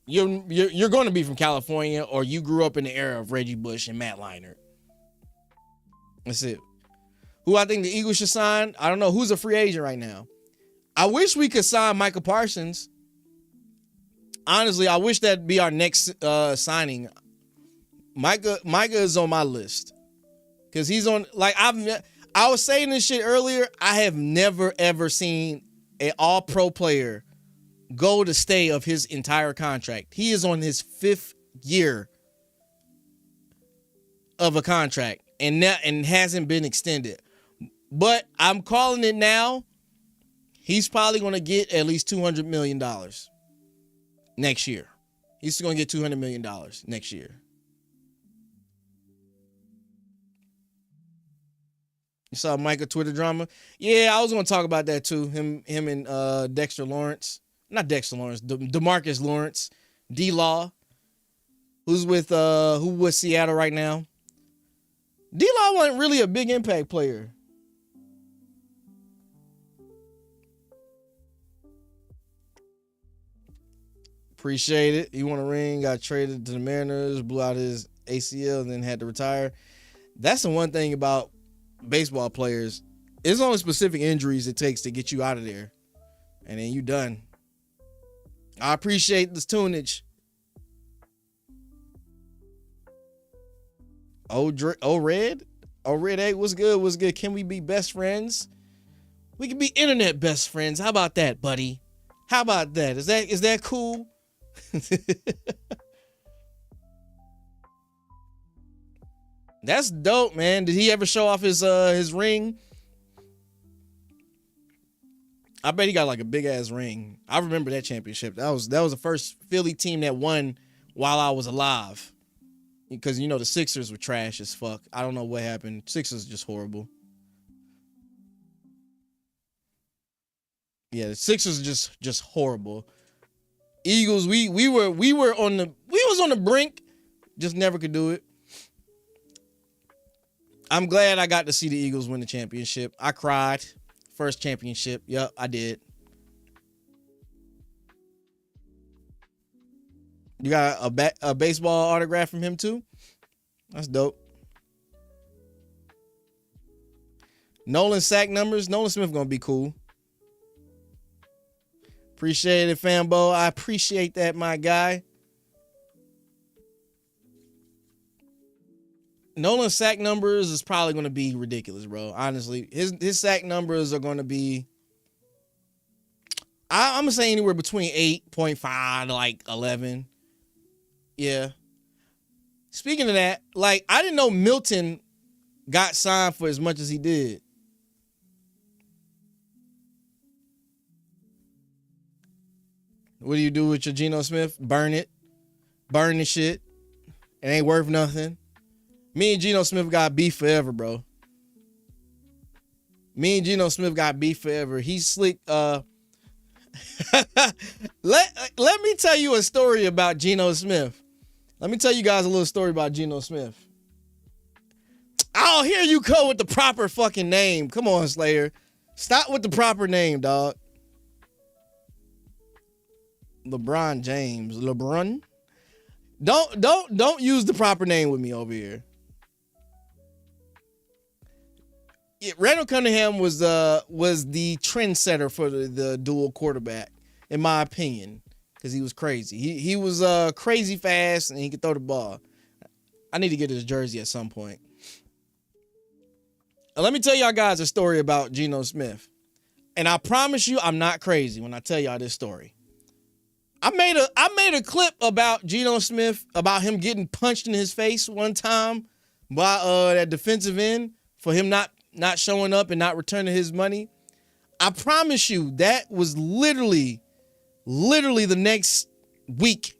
A: you're going to be from California, or you grew up in the era of Reggie Bush and Matt Leinart. That's it. Who I think the Eagles should sign? I don't know. Who's a free agent right now? I wish we could sign Micah Parsons. Honestly, I wish that'd be our next signing. Micah is on my list because he's on. Like I was saying this shit earlier. I have never ever seen an All-Pro player go to stay of his entire contract. He is on his 5th year of a contract and hasn't been extended. But I'm calling it now. He's probably going to get at least $200 million next year. He's going to get $200 million next year. You saw Micah Twitter drama? Yeah, I was going to talk about that too. Him and Dexter Lawrence. Not Dexter Lawrence. DeMarcus Lawrence. D-Law. Who with Seattle right now. D-Law wasn't really a big impact player. Appreciate it. He won a ring, got traded to the Mariners, blew out his ACL, and then had to retire. That's the one thing about baseball players. It's only specific injuries it takes to get you out of there. And then you done. I appreciate this tunage. Red 8, what's good? What's good? Can we be best friends? We can be internet best friends. How about that, buddy? How about that? Is that cool? That's dope, man. Did he ever show off his ring? I bet he got like a big ass ring. I remember that championship. That was the first Philly team that won while I was alive. Because you know the Sixers were trash as fuck. I don't know what happened. Sixers just horrible. Yeah, the Sixers just horrible. Eagles, we was on the brink, just never could do it. I'm glad I got to see the Eagles win the championship. I cried. First championship. Yep, I did. You got a baseball autograph from him too? That's dope. Nolan sack numbers. Nolan Smith gonna be cool. Appreciate it, Fanbo. I appreciate that, my guy. Nolan's sack numbers is probably going to be ridiculous, bro. Honestly, his sack numbers are going to be, I'm going to say anywhere between 8.5 to like 11. Yeah. Speaking of that, like, I didn't know Milton got signed for as much as he did. What do you do with your Geno Smith? Burn it. Burn the shit. It ain't worth nothing. Me and Geno Smith got beef forever, bro. Me and Geno Smith got beef forever. He's slick. Let me tell you a story about Geno Smith. Let me tell you guys a little story about Geno Smith. Oh, here you go with the proper fucking name. Come on, Slayer. Stop with the proper name, dog. LeBron James. LeBron? Don't use the proper name with me over here. Yeah, Randall Cunningham was the trendsetter for the dual quarterback, in my opinion, because he was crazy. He was crazy fast and he could throw the ball. I need to get his jersey at some point. Let me tell y'all guys a story about Geno Smith, and I promise you I'm not crazy when I tell y'all this story. I made a clip about Geno Smith, about him getting punched in his face one time by that defensive end for him not showing up and not returning his money. I promise you that was literally the next week.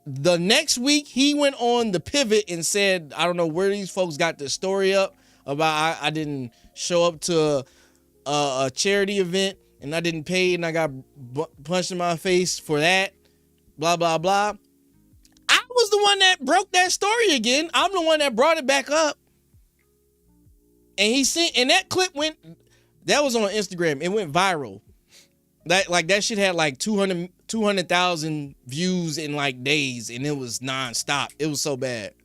A: The next week he went on the pivot and said, I don't know where these folks got this story up about I didn't show up to a charity event and I didn't pay and I got punched in my face for that, blah, blah, blah. I was the one that broke that story again. I'm the one that brought it back up. And that clip that was on Instagram. It went viral. That shit had like 200,000 views in like days, and it was nonstop. It was so bad.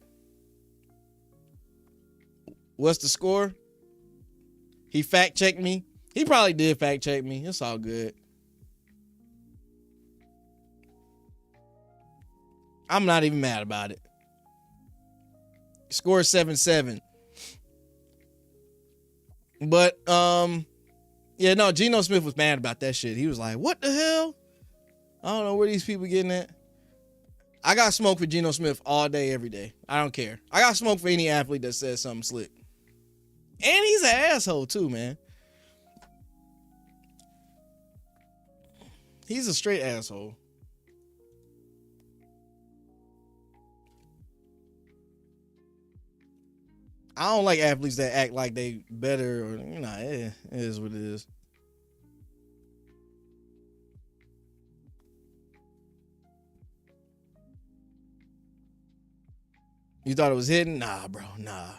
A: What's the score? He fact checked me. He probably did fact check me. It's all good. I'm not even mad about it. Score 7-7. But yeah, no, Geno Smith was mad about that shit. He was like, what the hell? I don't know where these people getting at. I got smoke for Geno Smith all day, every day. I don't care. I got smoke for any athlete that says something slick. And he's an asshole too, man. He's a straight asshole. I don't like athletes that act like they better, or it is what it is. You thought it was hidden? Nah, bro, nah.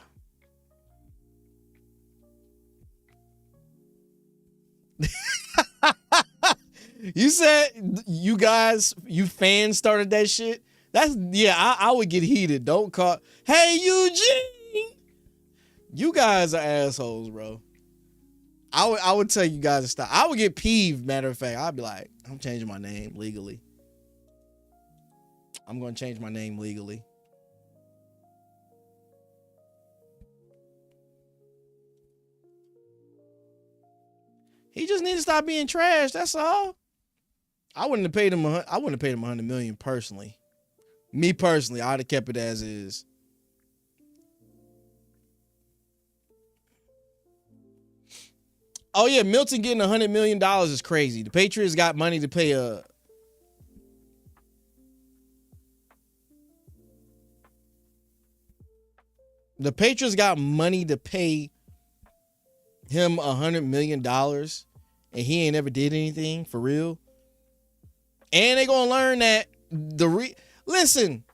A: You said you fans started that shit? I would get heated. Don't call. Hey, Eugene. You guys are assholes, bro. I would tell you guys to stop. I would get peeved, matter of fact. I'd be like, I'm changing my name legally. I'm going to change my name legally. He just needs to stop being trash. That's all. I wouldn't have paid him $100 million personally. Me personally, I'd have kept it as is. Oh yeah, Milton getting $100 million is crazy. The Patriots got money to pay The Patriots got money to pay him $100 million, and he ain't ever did anything for real. And they gonna learn that listen.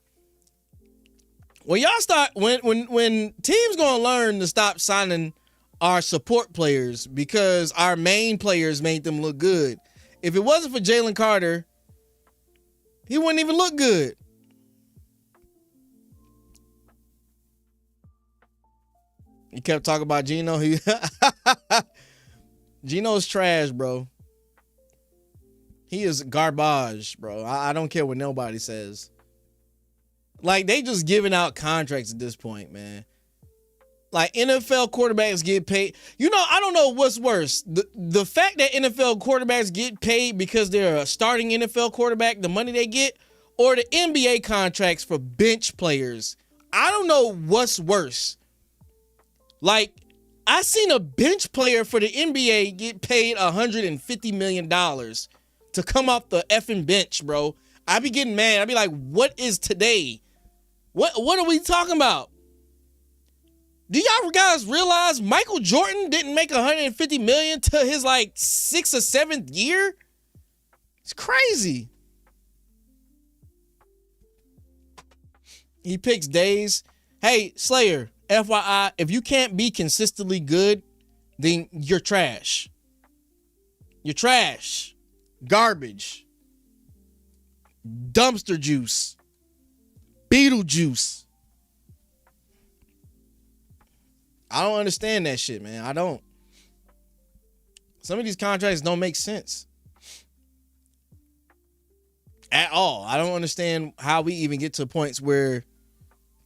A: When y'all start, when teams gonna learn to stop signing our support players because our main players made them look good. If it wasn't for Jalen Carter, he wouldn't even look good. You kept talking about Geno. Geno's trash, bro. He is garbage, bro. I don't care what nobody says. Like, they just giving out contracts at this point, man. Like, NFL quarterbacks get paid. I don't know what's worse. The fact that NFL quarterbacks get paid because they're a starting NFL quarterback, the money they get, or the NBA contracts for bench players. I don't know what's worse. Like, I seen a bench player for the NBA get paid $150 million to come off the effing bench, bro. I be getting mad. I be like, what is today? What are we talking about? Do y'all guys realize Michael Jordan didn't make $150 million to his like 6th or 7th year? It's crazy. He picks days. Hey, Slayer, FYI, if you can't be consistently good, then you're trash. You're trash. Garbage. Dumpster juice. Beetlejuice. I don't understand that shit, man. I don't. Some of these contracts don't make sense at all. I don't understand how we even get to points where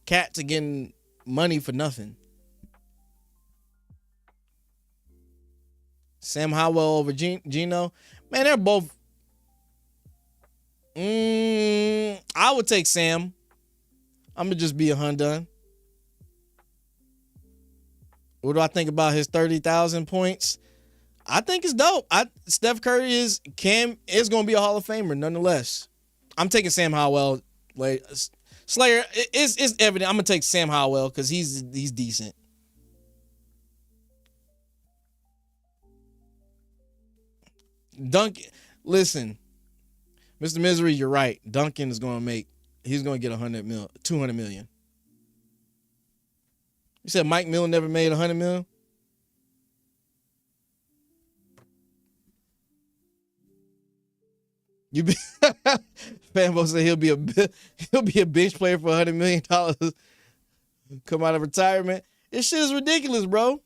A: cats are getting money for nothing. Sam Howell over Geno. Man, they're both. I would take Sam. I'm going to just be a Hundun. What do I think about his 30,000 points? I think it's dope. Steph Curry is going to be a Hall of Famer nonetheless. I'm taking Sam Howell. Slayer, it's evident. I'm going to take Sam Howell because he's decent. Duncan, listen, Mr. Misery, you're right. Duncan is going to he's going to get $200 million. You said Mike Miller never made $100 million? Fanbo said he'll be a bench player for $100 million. Come out of retirement. This shit is ridiculous, bro.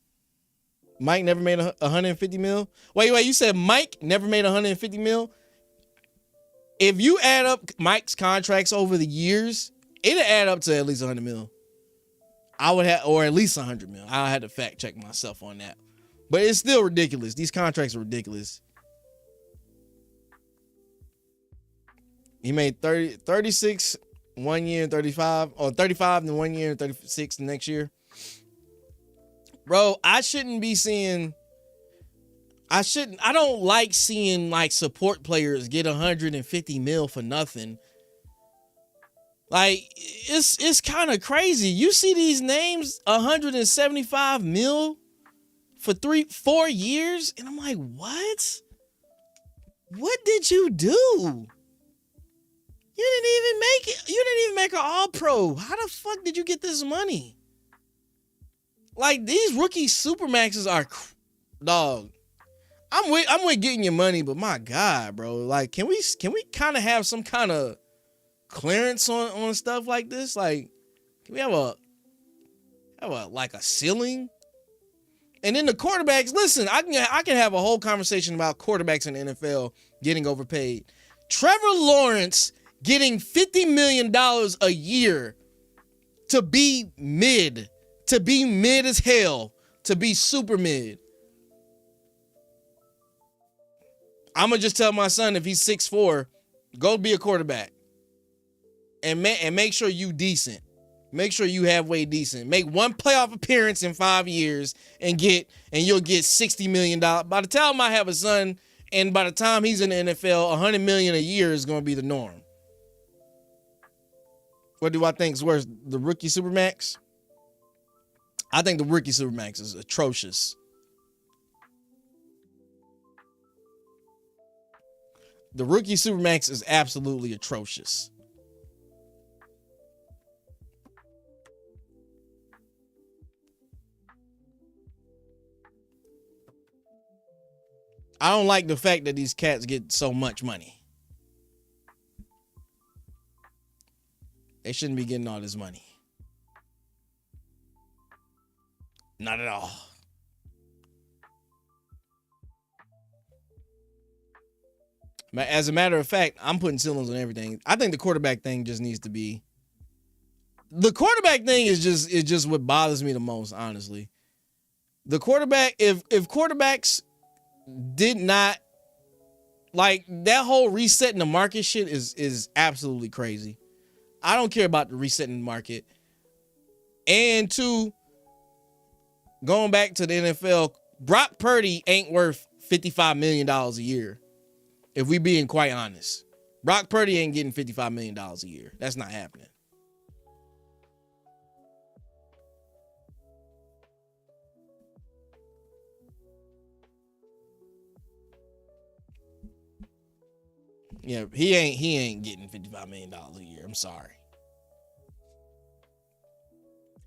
A: Mike never made $150 million. Wait, you said Mike never made $150 million? If you add up Mike's contracts over the years, it'll add up to at least $100 million. I would have, or at least $100 million. I had to fact check myself on that. But it's still ridiculous. These contracts are ridiculous. He made 36 1 year and 35, or 35 in 1 year and 36 the next year. Bro, I don't like seeing like support players get 150 mil for nothing. Like, it's kind of crazy. You see these names, 175 mil for 4 years, and I'm like, what? What did you do? You didn't even make it. You didn't even make an All-Pro. How the fuck did you get this money? Like, these rookie Supermaxes are, dog. I'm with getting your money, but my God, bro. Like, can we kind of have some kind of clearance on stuff like this? Like, can we have a ceiling? And then the quarterbacks, listen, I can have a whole conversation about quarterbacks in the NFL getting overpaid. Trevor Lawrence getting $50 million a year to be mid as hell, to be super mid. I'm going to just tell my son, if he's 6'4", go be a quarterback. And make sure you decent. Make sure you halfway decent. Make one playoff appearance in 5 years and you'll get $60 million. By the time I have a son, and by the time he's in the NFL, $100 million a year is going to be the norm. What do I think is worse, the rookie Supermax? I think the rookie Supermax is atrocious. The rookie Supermax is absolutely atrocious. I don't like the fact that these cats get so much money. They shouldn't be getting all this money. Not at all. As a matter of fact, I'm putting ceilings on everything. I think the quarterback thing just needs to be. The quarterback thing is just what bothers me the most, honestly. The quarterback, if quarterbacks did not Like, that whole resetting the market shit is absolutely crazy. I don't care about the resetting the market. And two, going back to the NFL, Brock Purdy ain't worth $55 million a year. If we being quite honest. Brock Purdy ain't getting $55 million a year. That's not happening. Yeah, he ain't getting $55 million a year. I'm sorry.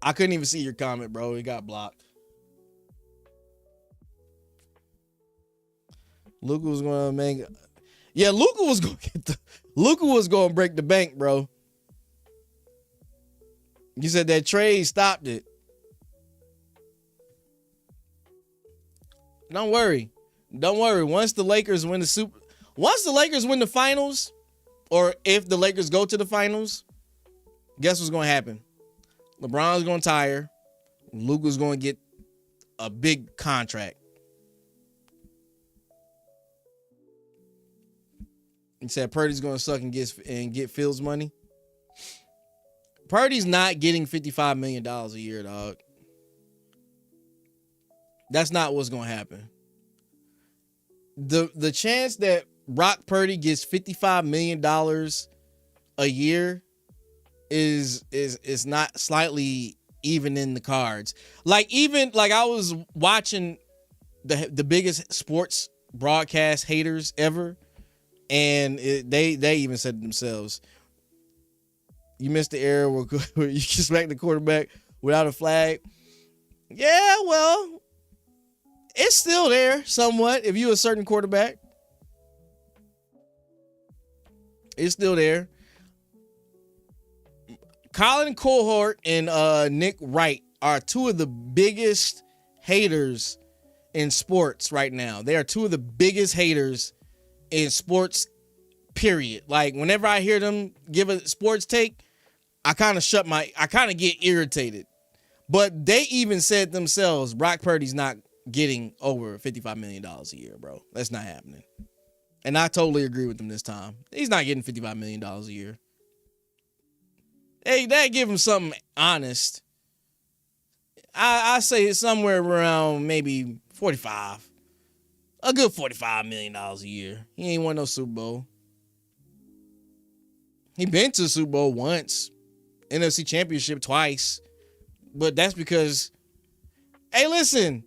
A: I couldn't even see your comment, bro. It got blocked. Luka was gonna make. Yeah, Luka was gonna break the bank, bro. You said that trade stopped it. Don't worry. Once the Lakers win the finals, or if the Lakers go to the finals, guess what's gonna happen? LeBron's gonna retire. Luka's gonna get a big contract. He said Purdy's gonna suck and get Fields money. Purdy's not getting $55 million a year, dog. That's not what's gonna happen. The chance that Brock Purdy gets $55 million a year is not slightly even in the cards. Like I was watching the biggest sports broadcast haters ever. And they even said to themselves, you missed the era where you just smack the quarterback without a flag. Yeah, well, it's still there somewhat if you're a certain quarterback. It's still there. Colin Cohort and Nick Wright are two of the biggest haters in sports right now. They are two of the biggest haters in sports, period. Like, whenever I hear them give a sports take, I kind of get irritated. But they even said themselves, Brock Purdy's not getting over $55 million a year, bro. That's not happening. And I totally agree with them this time. He's not getting $55 million a year. Hey, that give him something honest. I say it's somewhere around maybe 45. A good $45 million a year. He ain't won no Super Bowl. He been to the Super Bowl once. NFC Championship twice. But that's because... Hey, listen.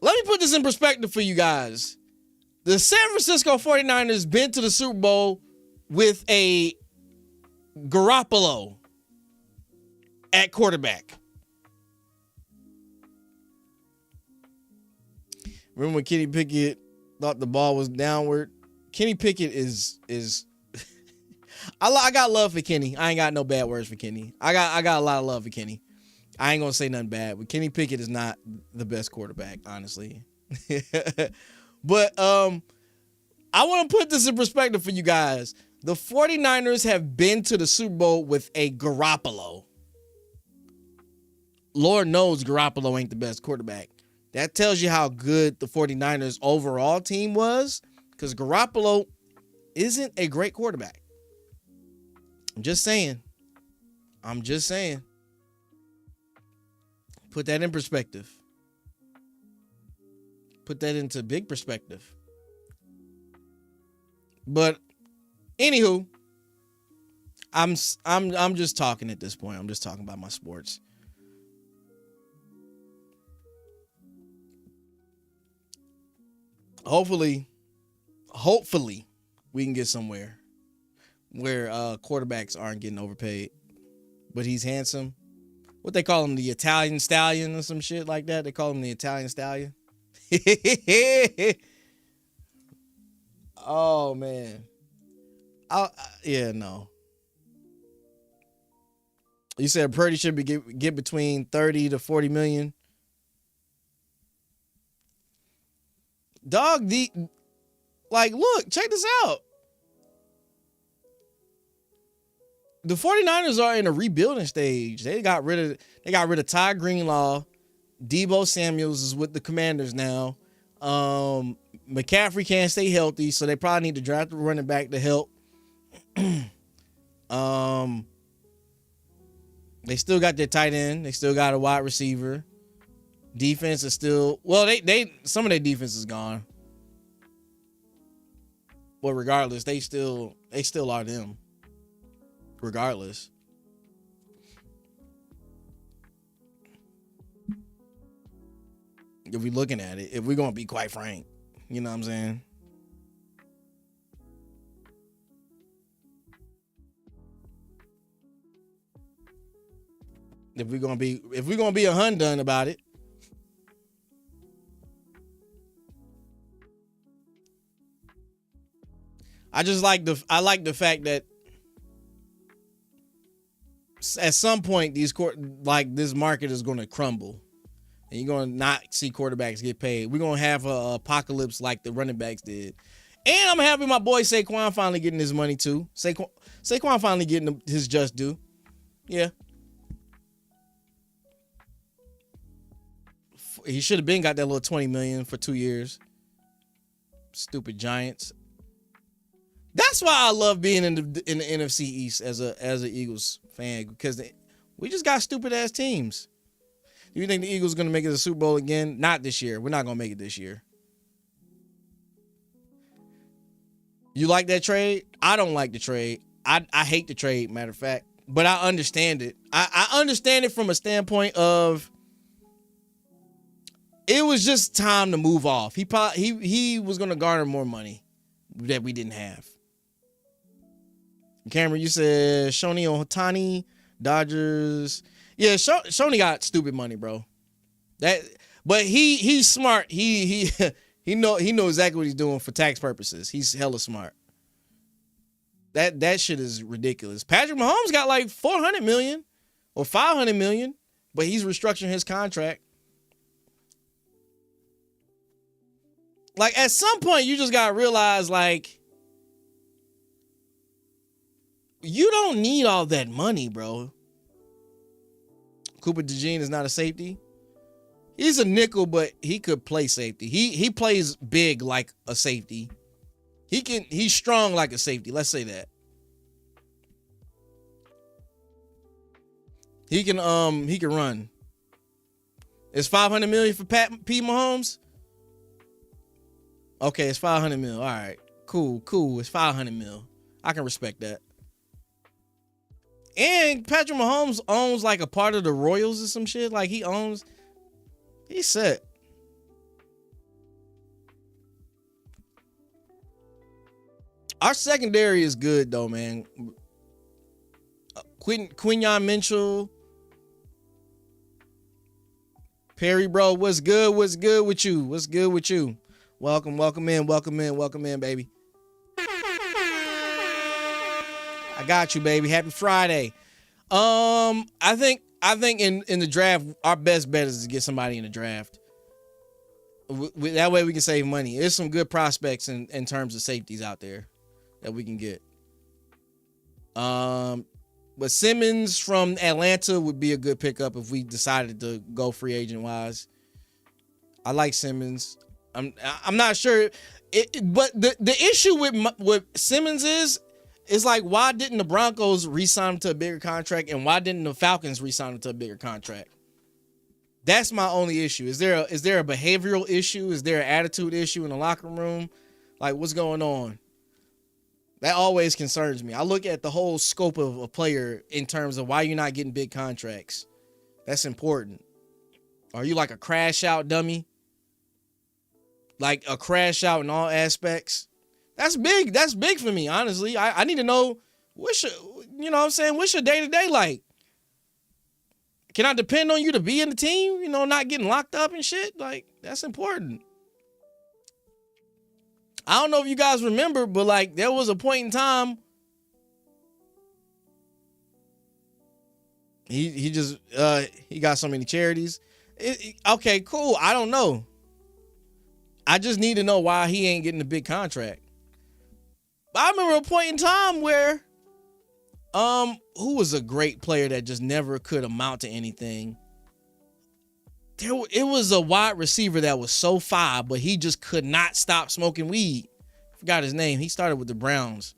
A: Let me put this in perspective for you guys. The San Francisco 49ers been to the Super Bowl with a Garoppolo at quarterback. Remember when Kenny Pickett thought the ball was downward? Kenny Pickett is I got love for Kenny. I ain't got no bad words for Kenny. I got a lot of love for Kenny. I ain't gonna say nothing bad, but Kenny Pickett is not the best quarterback, honestly. But I want to put this in perspective for you guys. The 49ers have been to the Super Bowl with a Garoppolo. Lord knows Garoppolo ain't the best quarterback. That tells you how good the 49ers overall team was, because Garoppolo isn't a great quarterback. I'm just saying. Put that in perspective. Put that into big perspective. But anywho, I'm just talking at this point. I'm just talking about my sports. Hopefully we can get somewhere where quarterbacks aren't getting overpaid. But he's handsome. What they call him, the Italian Stallion or some shit like that? They call him the Italian Stallion. Oh, man. Yeah, no. You said Purdy should be get between 30 to 40 million. Dog, look, check this out. The 49ers are in a rebuilding stage. They got rid of Ty Greenlaw. Deebo Samuels is with the Commanders now. McCaffrey can't stay healthy, so they probably need to draft a running back to help. They still got their tight end. They still got a wide receiver. Defense is still, well, they some of their defense is gone. But regardless, they still are them. Regardless. If we're looking at it, if we're going to be quite frank, you know what I'm saying? If we're gonna be a Hundun about it, I like the fact that at some point this market is going to crumble, and you're going to not see quarterbacks get paid. We're going to have a apocalypse like the running backs did, and I'm happy my boy Saquon finally getting his money too. Saquon finally getting his just due. Yeah. He should have been got that little $20 million for 2 years. Stupid Giants. That's why I love being in the NFC East as an Eagles fan, because we just got stupid ass teams. Do you think the Eagles are going to make it to the Super Bowl again? Not this year. We're not going to make it this year. You like that trade? I don't like the trade. I hate the trade, matter of fact, but I understand it. I understand it from a standpoint of it was just time to move off. He was going to garner more money that we didn't have. Cameron, you said Sony Ohtani, Dodgers. Yeah, Sony got stupid money, bro. But he's smart. He know exactly what he's doing for tax purposes. He's hella smart. That shit is ridiculous. Patrick Mahomes got like $400 million or $500 million, but he's restructuring his contract. Like, at some point, you just got to realize, like, you don't need all that money, bro. Cooper DeJean is not a safety. He's a nickel, but he could play safety. He plays big like a safety. He's strong like a safety. Let's say that. He can run. It's $500 million for P. Mahomes. Okay, it's $500 million. All right, cool. It's $500 million. I can respect that. And Patrick Mahomes owns like a part of the Royals or some shit. Like he's set. Our secondary is good though, man. Quinyon Mitchell, Perry, bro, what's good? What's good with you? What's good with you? Welcome in, baby. I got you, baby. Happy Friday. I think in the draft, our best bet is to get somebody in the draft. That way we can save money. There's some good prospects in terms of safeties out there that we can get. But Simmons from Atlanta would be a good pickup if we decided to go free agent wise. I like Simmons. I'm not sure, but the issue with Simmons is like, why didn't the Broncos re-sign him to a bigger contract, and why didn't the Falcons re-sign him to a bigger contract? That's my only issue. Is there a behavioral issue? Is there an attitude issue in the locker room? Like, what's going on? That always concerns me. I look at the whole scope of a player in terms of why you're not getting big contracts. That's important. Are you like a crash out dummy? Like a crash out in all aspects? That's big. That's big for me, honestly. I need to know what's your day-to-day like? Can I depend on you to be in the team? Not getting locked up and shit? Like, that's important. I don't know if you guys remember, but like there was a point in time he got so many charities. Okay, cool. I don't know. I just need to know why he ain't getting a big contract. I remember a point in time where who was a great player that just never could amount to anything? it was a wide receiver that was so fire, but he just could not stop smoking weed. Forgot his name. He started with the Browns.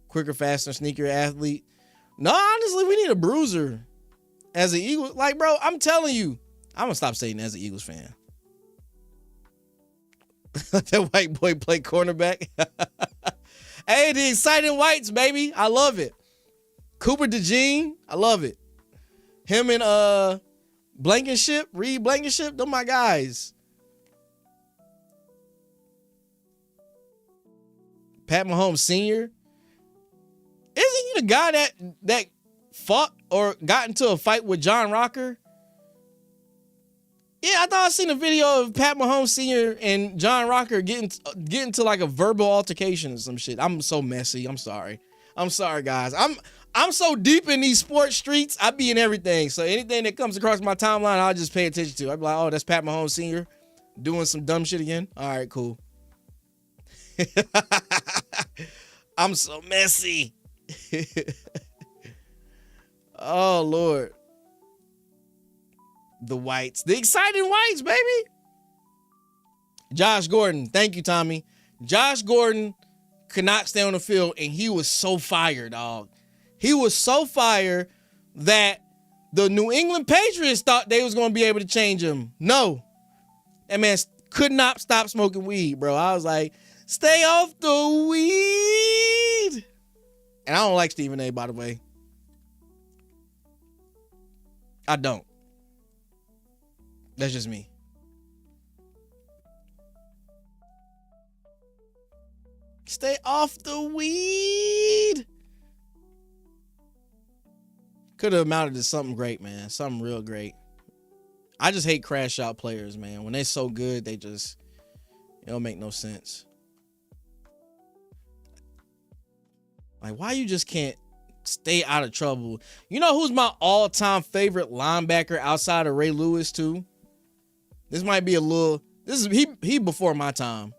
A: Quicker, faster, sneakier athlete. No, honestly, we need a bruiser as an Eagles. Like, bro, I'm telling you, I'm gonna stop saying as an Eagles fan. That white boy play cornerback. Hey, the exciting whites, baby. I love it. Cooper DeJean, I love it. Him and Blankenship, Reed Blankenship, they're my guys. Pat Mahomes Sr. Isn't he the guy that fought or got into a fight with John Rocker? Yeah, I thought I seen a video of Pat Mahomes Sr. and John Rocker getting to like a verbal altercation or some shit. I'm so messy. I'm sorry. I'm sorry, guys. I'm so deep in these sports streets. I be in everything. So anything that comes across my timeline, I'll just pay attention to. I'll be like, oh, that's Pat Mahomes Sr. doing some dumb shit again. All right, cool. I'm so messy. Oh, Lord. The whites. The exciting whites, baby. Josh Gordon. Thank you, Tommy. Josh Gordon could not stay on the field, and he was so fired, dog. He was so fired that the New England Patriots thought they was going to be able to change him. No. That man could not stop smoking weed, bro. I was like, stay off the weed. And I don't like Stephen A, by the way. I don't. That's just me. Stay off the weed. Could have amounted to something great, man. Something real great. I just hate crash out players, man. When they're so good, it don't make no sense. Like, why you just can't stay out of trouble? You know who's my all-time favorite linebacker outside of Ray Lewis, too? This might be he before my time.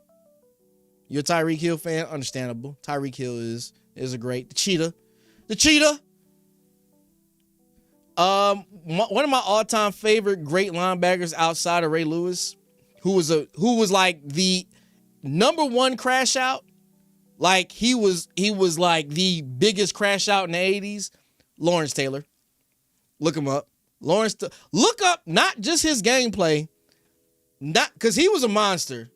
A: You're a Tyreek Hill fan? Understandable. Tyreek Hill is a great. The cheetah. One of my all-time favorite great linebackers outside of Ray Lewis, who was like the number one crash out. Like he was like the biggest crash out in the 80s. Lawrence Taylor. Look him up. Look up not just his gameplay, not because he was a monster.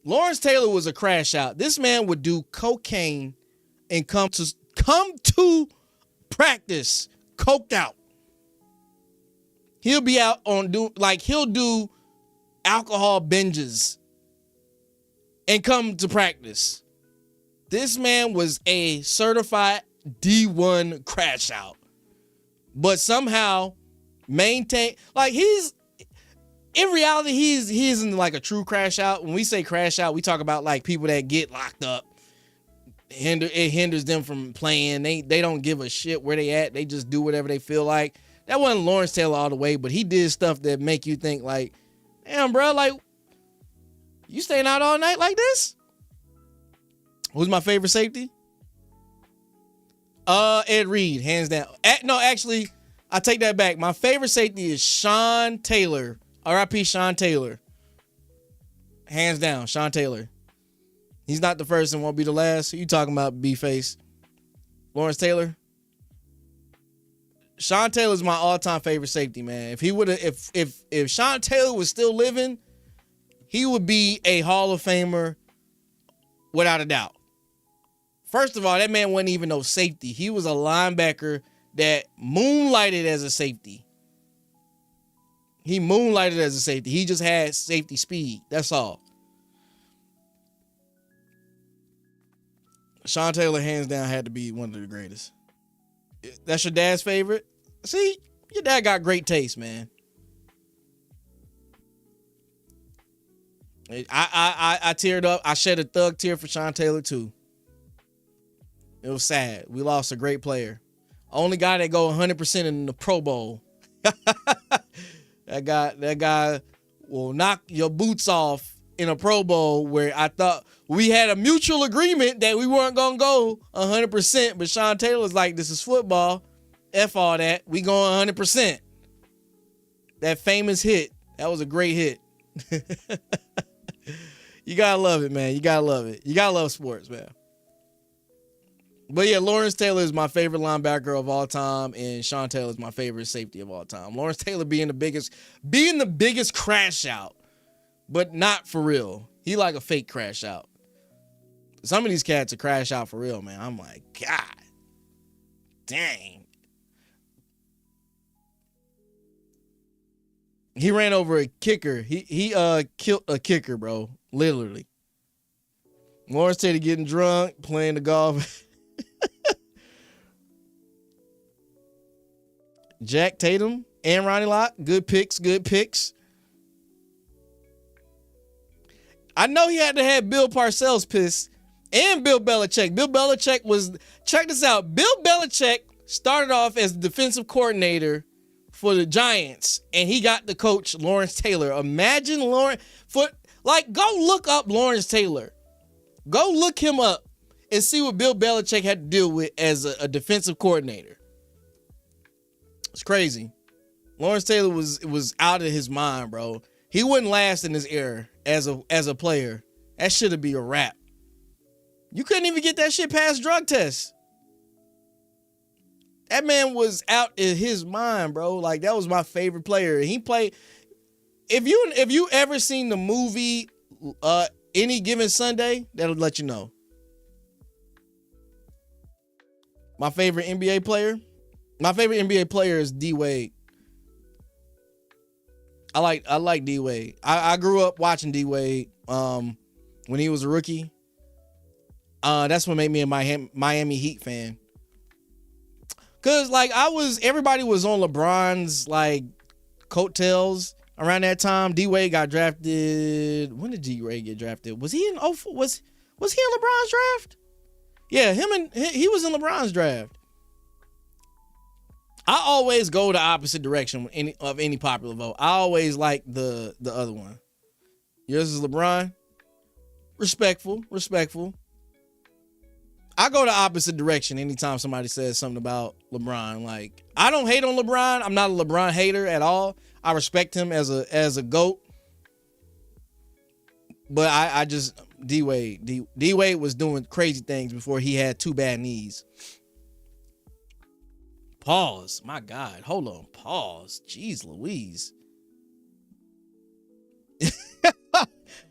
A: Lawrence Taylor was a crash out. This man would do cocaine and come to practice coked out. He'll be out he'll do alcohol binges and come to practice. This man was a certified D1 crash out, but somehow maintain, like in reality, he isn't like a true crash out. When we say crash out, we talk about like people that get locked up. It hinders them from playing. They don't give a shit where they at. They just do whatever they feel like. That wasn't Lawrence Taylor all the way, but he did stuff that make you think like, damn, bro, like you staying out all night like this? Who's my favorite safety? Ed Reed, hands down. No, actually, I take that back. My favorite safety is Sean Taylor. R.I.P. Sean Taylor. Hands down, Sean Taylor. He's not the first and won't be the last. Who you talking about, B-Face? Lawrence Taylor? Sean Taylor's my all-time favorite safety, man. If Sean Taylor was still living, he would be a Hall of Famer without a doubt. First of all, that man wasn't even no safety. He was a linebacker that moonlighted as a safety. He moonlighted as a safety. He just had safety speed. That's all. Sean Taylor, hands down, had to be one of the greatest. That's your dad's favorite? See, your dad got great taste, man. I teared up. I shed a thug tear for Sean Taylor, too. It was sad. We lost a great player. Only guy that go 100% in the Pro Bowl. That guy will knock your boots off in a Pro Bowl where I thought we had a mutual agreement that we weren't going to go 100%, but Sean Taylor's like, this is football. F all that. We going 100%. That famous hit. That was a great hit. You gotta love it, man. You gotta love it. You gotta love sports, man. But yeah, Lawrence Taylor is my favorite linebacker of all time, and Sean Taylor is my favorite safety of all time. Lawrence Taylor being the biggest crash out, but not for real. He like a fake crash out. Some of these cats are crash out for real, man. I'm like, God, dang. He ran over a kicker. He killed a kicker, bro. Literally. Lawrence Taylor getting drunk, playing the golf. Jack Tatum and Ronnie Lott, good picks. I know he had to have Bill Parcells pissed and Bill Belichick. Bill Belichick was, check this out. Bill Belichick started off as the defensive coordinator for the Giants, and he got the coach Lawrence Taylor. Imagine Lawrence, go look up Lawrence Taylor. Go look him up and see what Bill Belichick had to deal with as a defensive coordinator. It's crazy. Lawrence Taylor was out of his mind, bro. He wouldn't last in this era as a player. That should be a wrap. You couldn't even get that shit past drug tests. That man was out in his mind, bro. Like, that was my favorite player. He played. If you ever seen the movie Any Given Sunday, that'll let you know. My favorite NBA player? My favorite NBA player is D Wade. I like D Wade. I grew up watching D Wade when he was a rookie. That's what made me a Miami Heat fan. Cause everybody was on LeBron's coattails around that time. D Wade got drafted. When did D Wade get drafted? Was he in was he in LeBron's draft? Yeah, he was in LeBron's draft. I always go the opposite direction of any popular vote. I always like the other one. Yours is LeBron. Respectful. I go the opposite direction anytime somebody says something about LeBron. I don't hate on LeBron. I'm not a LeBron hater at all. I respect him as a GOAT. But I just D Wade was doing crazy things before he had two bad knees. Pause. My God. Hold on. Pause. Jeez Louise.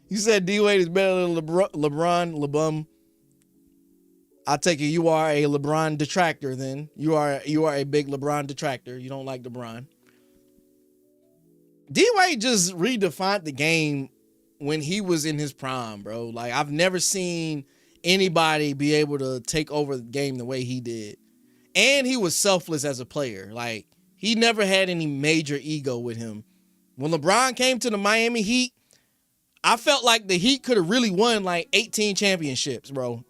A: You said D Wade is better than LeBron. I take it you are a LeBron detractor then. You are a big LeBron detractor. You don't like LeBron. D Wade just redefined the game when he was in his prime, bro. I've never seen anybody be able to take over the game the way he did. And he was selfless as a player. He never had any major ego with him. When LeBron came to the Miami Heat, I felt like the Heat could have really won 18 championships, bro.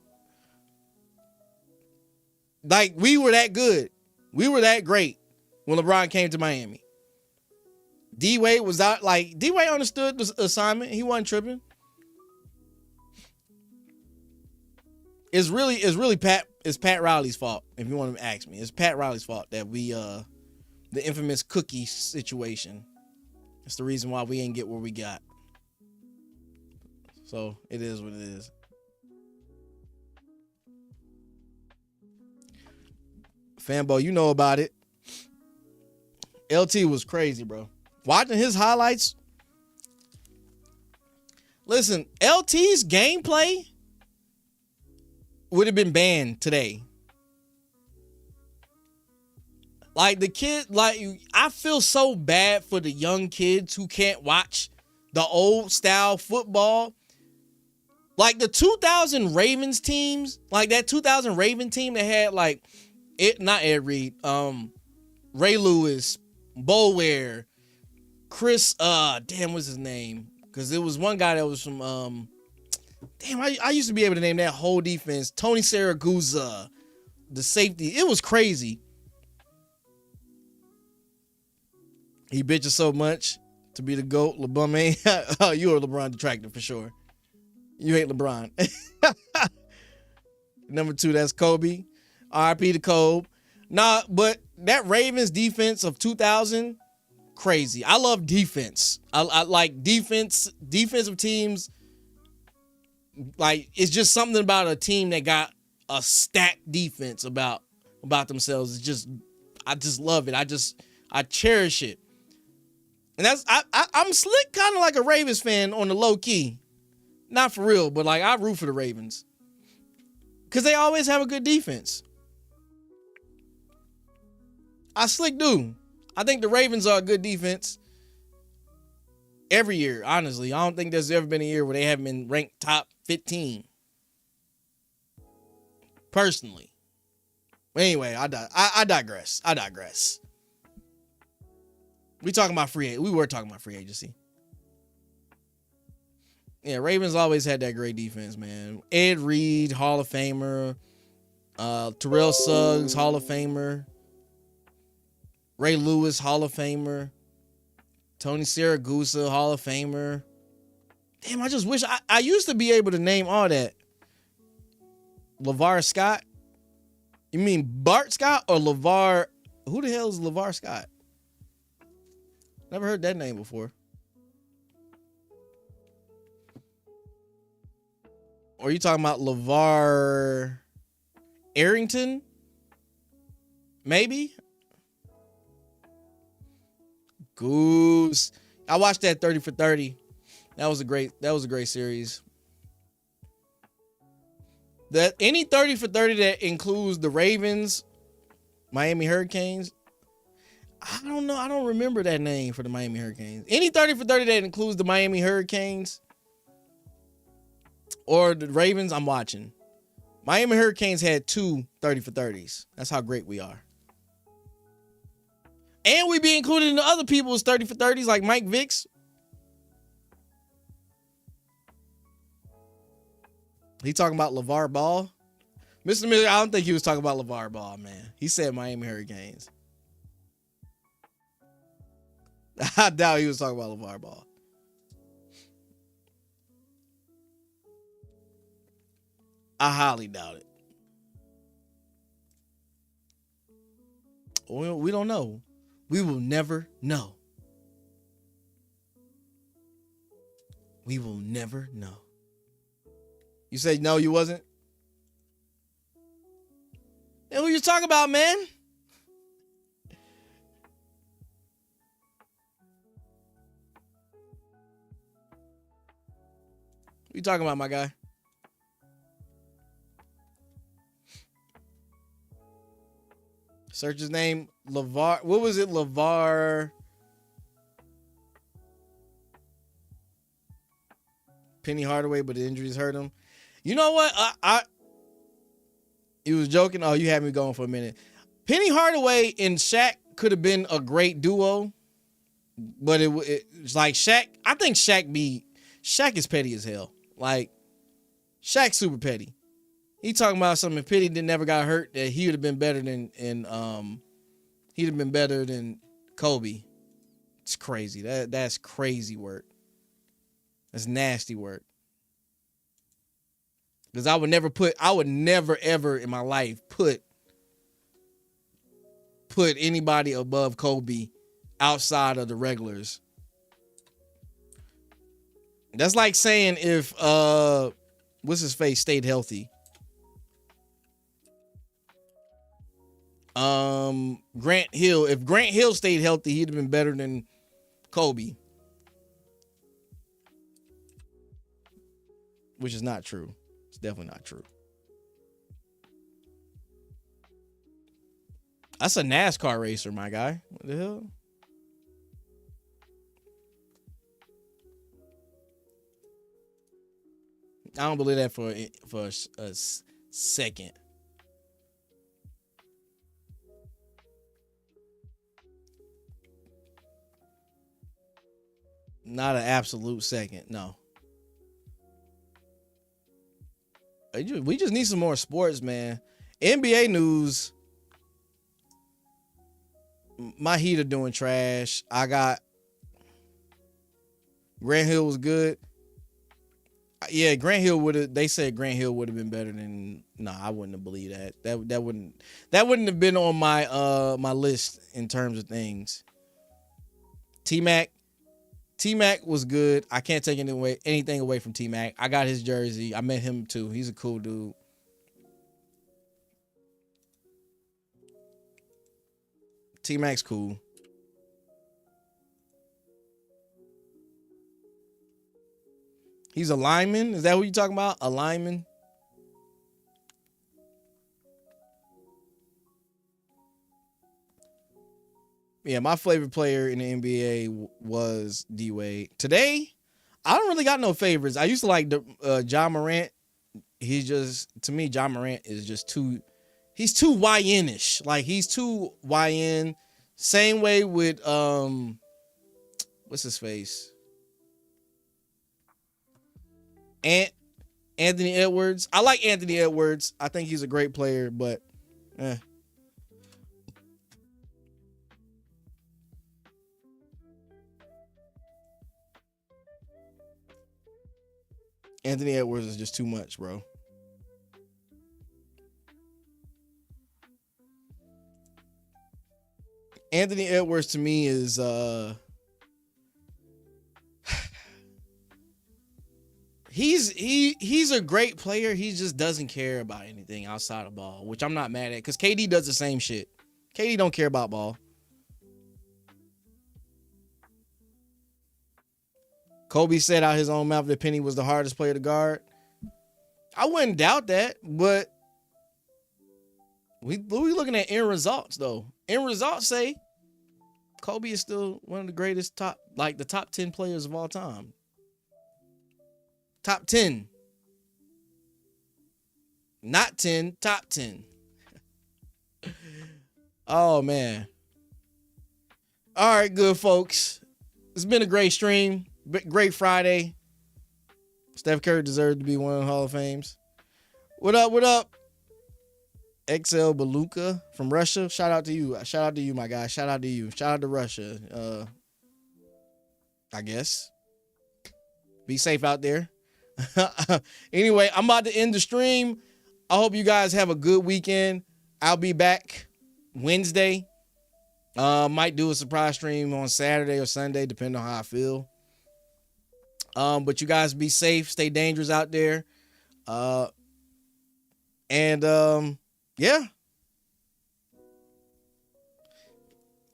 A: We were that good. We were that great when LeBron came to Miami. D-Wade was out. D-Wade understood the assignment. He wasn't tripping. It's Pat Riley's fault, if you want to ask me. It's Pat Riley's fault that the infamous cookie situation. It's the reason why we didn't get what we got. So it is what it is. Fanbo, you know about it. LT was crazy, bro. Watching his highlights. Listen, LT's gameplay would have been banned today. The kid, I feel so bad for the young kids who can't watch the old style football. The 2000 Ravens teams, that 2000 Raven team that had not Ed Reed, Ray Lewis, Boulware, Chris, what's his name? Because there was one guy that was from, I used to be able to name that whole defense. Tony Saragusa, the safety. It was crazy. He bitches so much to be the GOAT. LeBron, oh, you are a LeBron detractor for sure. You hate LeBron. Number 2, that's Kobe. RIP to Kobe. Nah, but that Ravens defense of 2000, crazy. I love defense. I like defensive teams. Like, it's just something about a team that got a stacked defense about themselves. It's just, I just love it. I cherish it. And I'm slick, kind of like a Ravens fan on the low key. Not for real, but like, I root for the Ravens. Because they always have a good defense. I slick do. I think the Ravens are a good defense every year, honestly. I don't think there's ever been a year where they haven't been ranked top 15. Personally. But anyway, I digress. We were talking about free agency. Yeah, Ravens always had that great defense, man. Ed Reed, Hall of Famer. Terrell Suggs, Hall of Famer. Ray Lewis, Hall of Famer. Tony Siragusa, Hall of Famer. Damn, I just wish I used to be able to name all that. LeVar Scott? You mean Bart Scott or LeVar? Who the hell is LeVar Scott? Never heard that name before. Or are you talking about LeVar Arrington? Maybe? Goose. I watched that 30 for 30. That was a great series. That any 30 for 30 that includes the Ravens, Miami Hurricanes. I don't know. I don't remember that name for the Miami Hurricanes. Any 30 for 30 that includes the Miami Hurricanes or the Ravens, I'm watching. Miami Hurricanes had 2 30 for 30s. That's how great we are. And we be included in the other people's 30 for 30s like Mike Vicks. He talking about LeVar Ball. Mr. Miller, I don't think he was talking about LeVar Ball, man. He said Miami Hurricanes. I doubt he was talking about LeVar Ball. I highly doubt it. We don't know. We will never know. We will never know. You say no, you wasn't? Then who you talking about, man? Who you talking about, my guy? Search his name. LeVar. What was it? LeVar. Penny Hardaway, but the injuries hurt him. You know what? He was joking. Oh, you had me going for a minute. Penny Hardaway and Shaq could have been a great duo, but it's like Shaq. I think Shaq is petty as hell. Like, Shaq's super petty. He talking about something. If Petty never got hurt, that he would have been better than he'd have been better than Kobe. It's crazy. That's crazy work. That's nasty work. Because I would never ever in my life put anybody above Kobe outside of the regulars. That's like saying if what's his face stayed healthy. Grant Hill. If Grant Hill stayed healthy, he'd have been better than Kobe. Which is not true. It's definitely not true. That's a NASCAR racer, my guy. What the hell? I don't believe that for a second. Not an absolute second, no. We just need some more sports, man. NBA news. My Heat are doing trash. I got Grant Hill was good. Yeah, Grant Hill would have. They said Grant Hill would have been better than. Nah, I wouldn't have believed that. That wouldn't have been on my my list in terms of things. T-Mac was good. I can't take anything away from T-Mac. I got his jersey. I met him too. He's a cool dude. T-Mac's cool. He's a lineman. Is that what you talking about? A lineman? Yeah, my favorite player in the NBA was D-Wade. Today, I don't really got no favorites. I used to like Ja Morant. He's just, to me, Ja Morant is just too, he's too YN-ish. Like, he's too YN. Same way with, what's his face? Anthony Edwards. I like Anthony Edwards. I think he's a great player, but Anthony Edwards is just too much, bro. Anthony Edwards to me is he's a great player. He just doesn't care about anything outside of ball, which I'm not mad at, because KD does the same shit. KD don't care about ball. Kobe said out his own mouth that Penny was the hardest player to guard. I wouldn't doubt that, but we looking at end results though. End results say Kobe is still one of the greatest top 10 players of all time. Top 10. Not 10, top 10. Oh, man. All right, good folks. It's been a great stream. Great Friday. Steph Curry deserved to be one of the Hall of Fames. What up, what up? XL Beluka from Russia. Shout out to you. Shout out to you, my guy. Shout out to you. Shout out to Russia. I guess. Be safe out there. Anyway, I'm about to end the stream. I hope you guys have a good weekend. I'll be back Wednesday. Might do a surprise stream on Saturday or Sunday, depending on how I feel. But you guys be safe, stay dangerous out there. Yeah.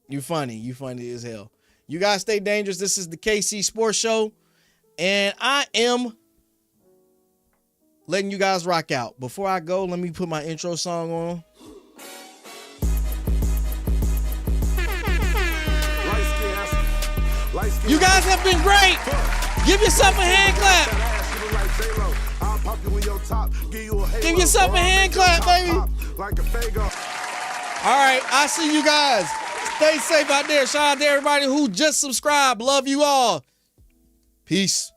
A: You funny as hell. You guys stay dangerous. This is the KC Sports Show, and I am letting you guys rock out. Before I go, let me put my intro song on. You guys have been great. Give yourself a hand clap. Give yourself a hand clap, baby. All right, I'll see you guys. Stay safe out there. Shout out to everybody who just subscribed. Love you all. Peace.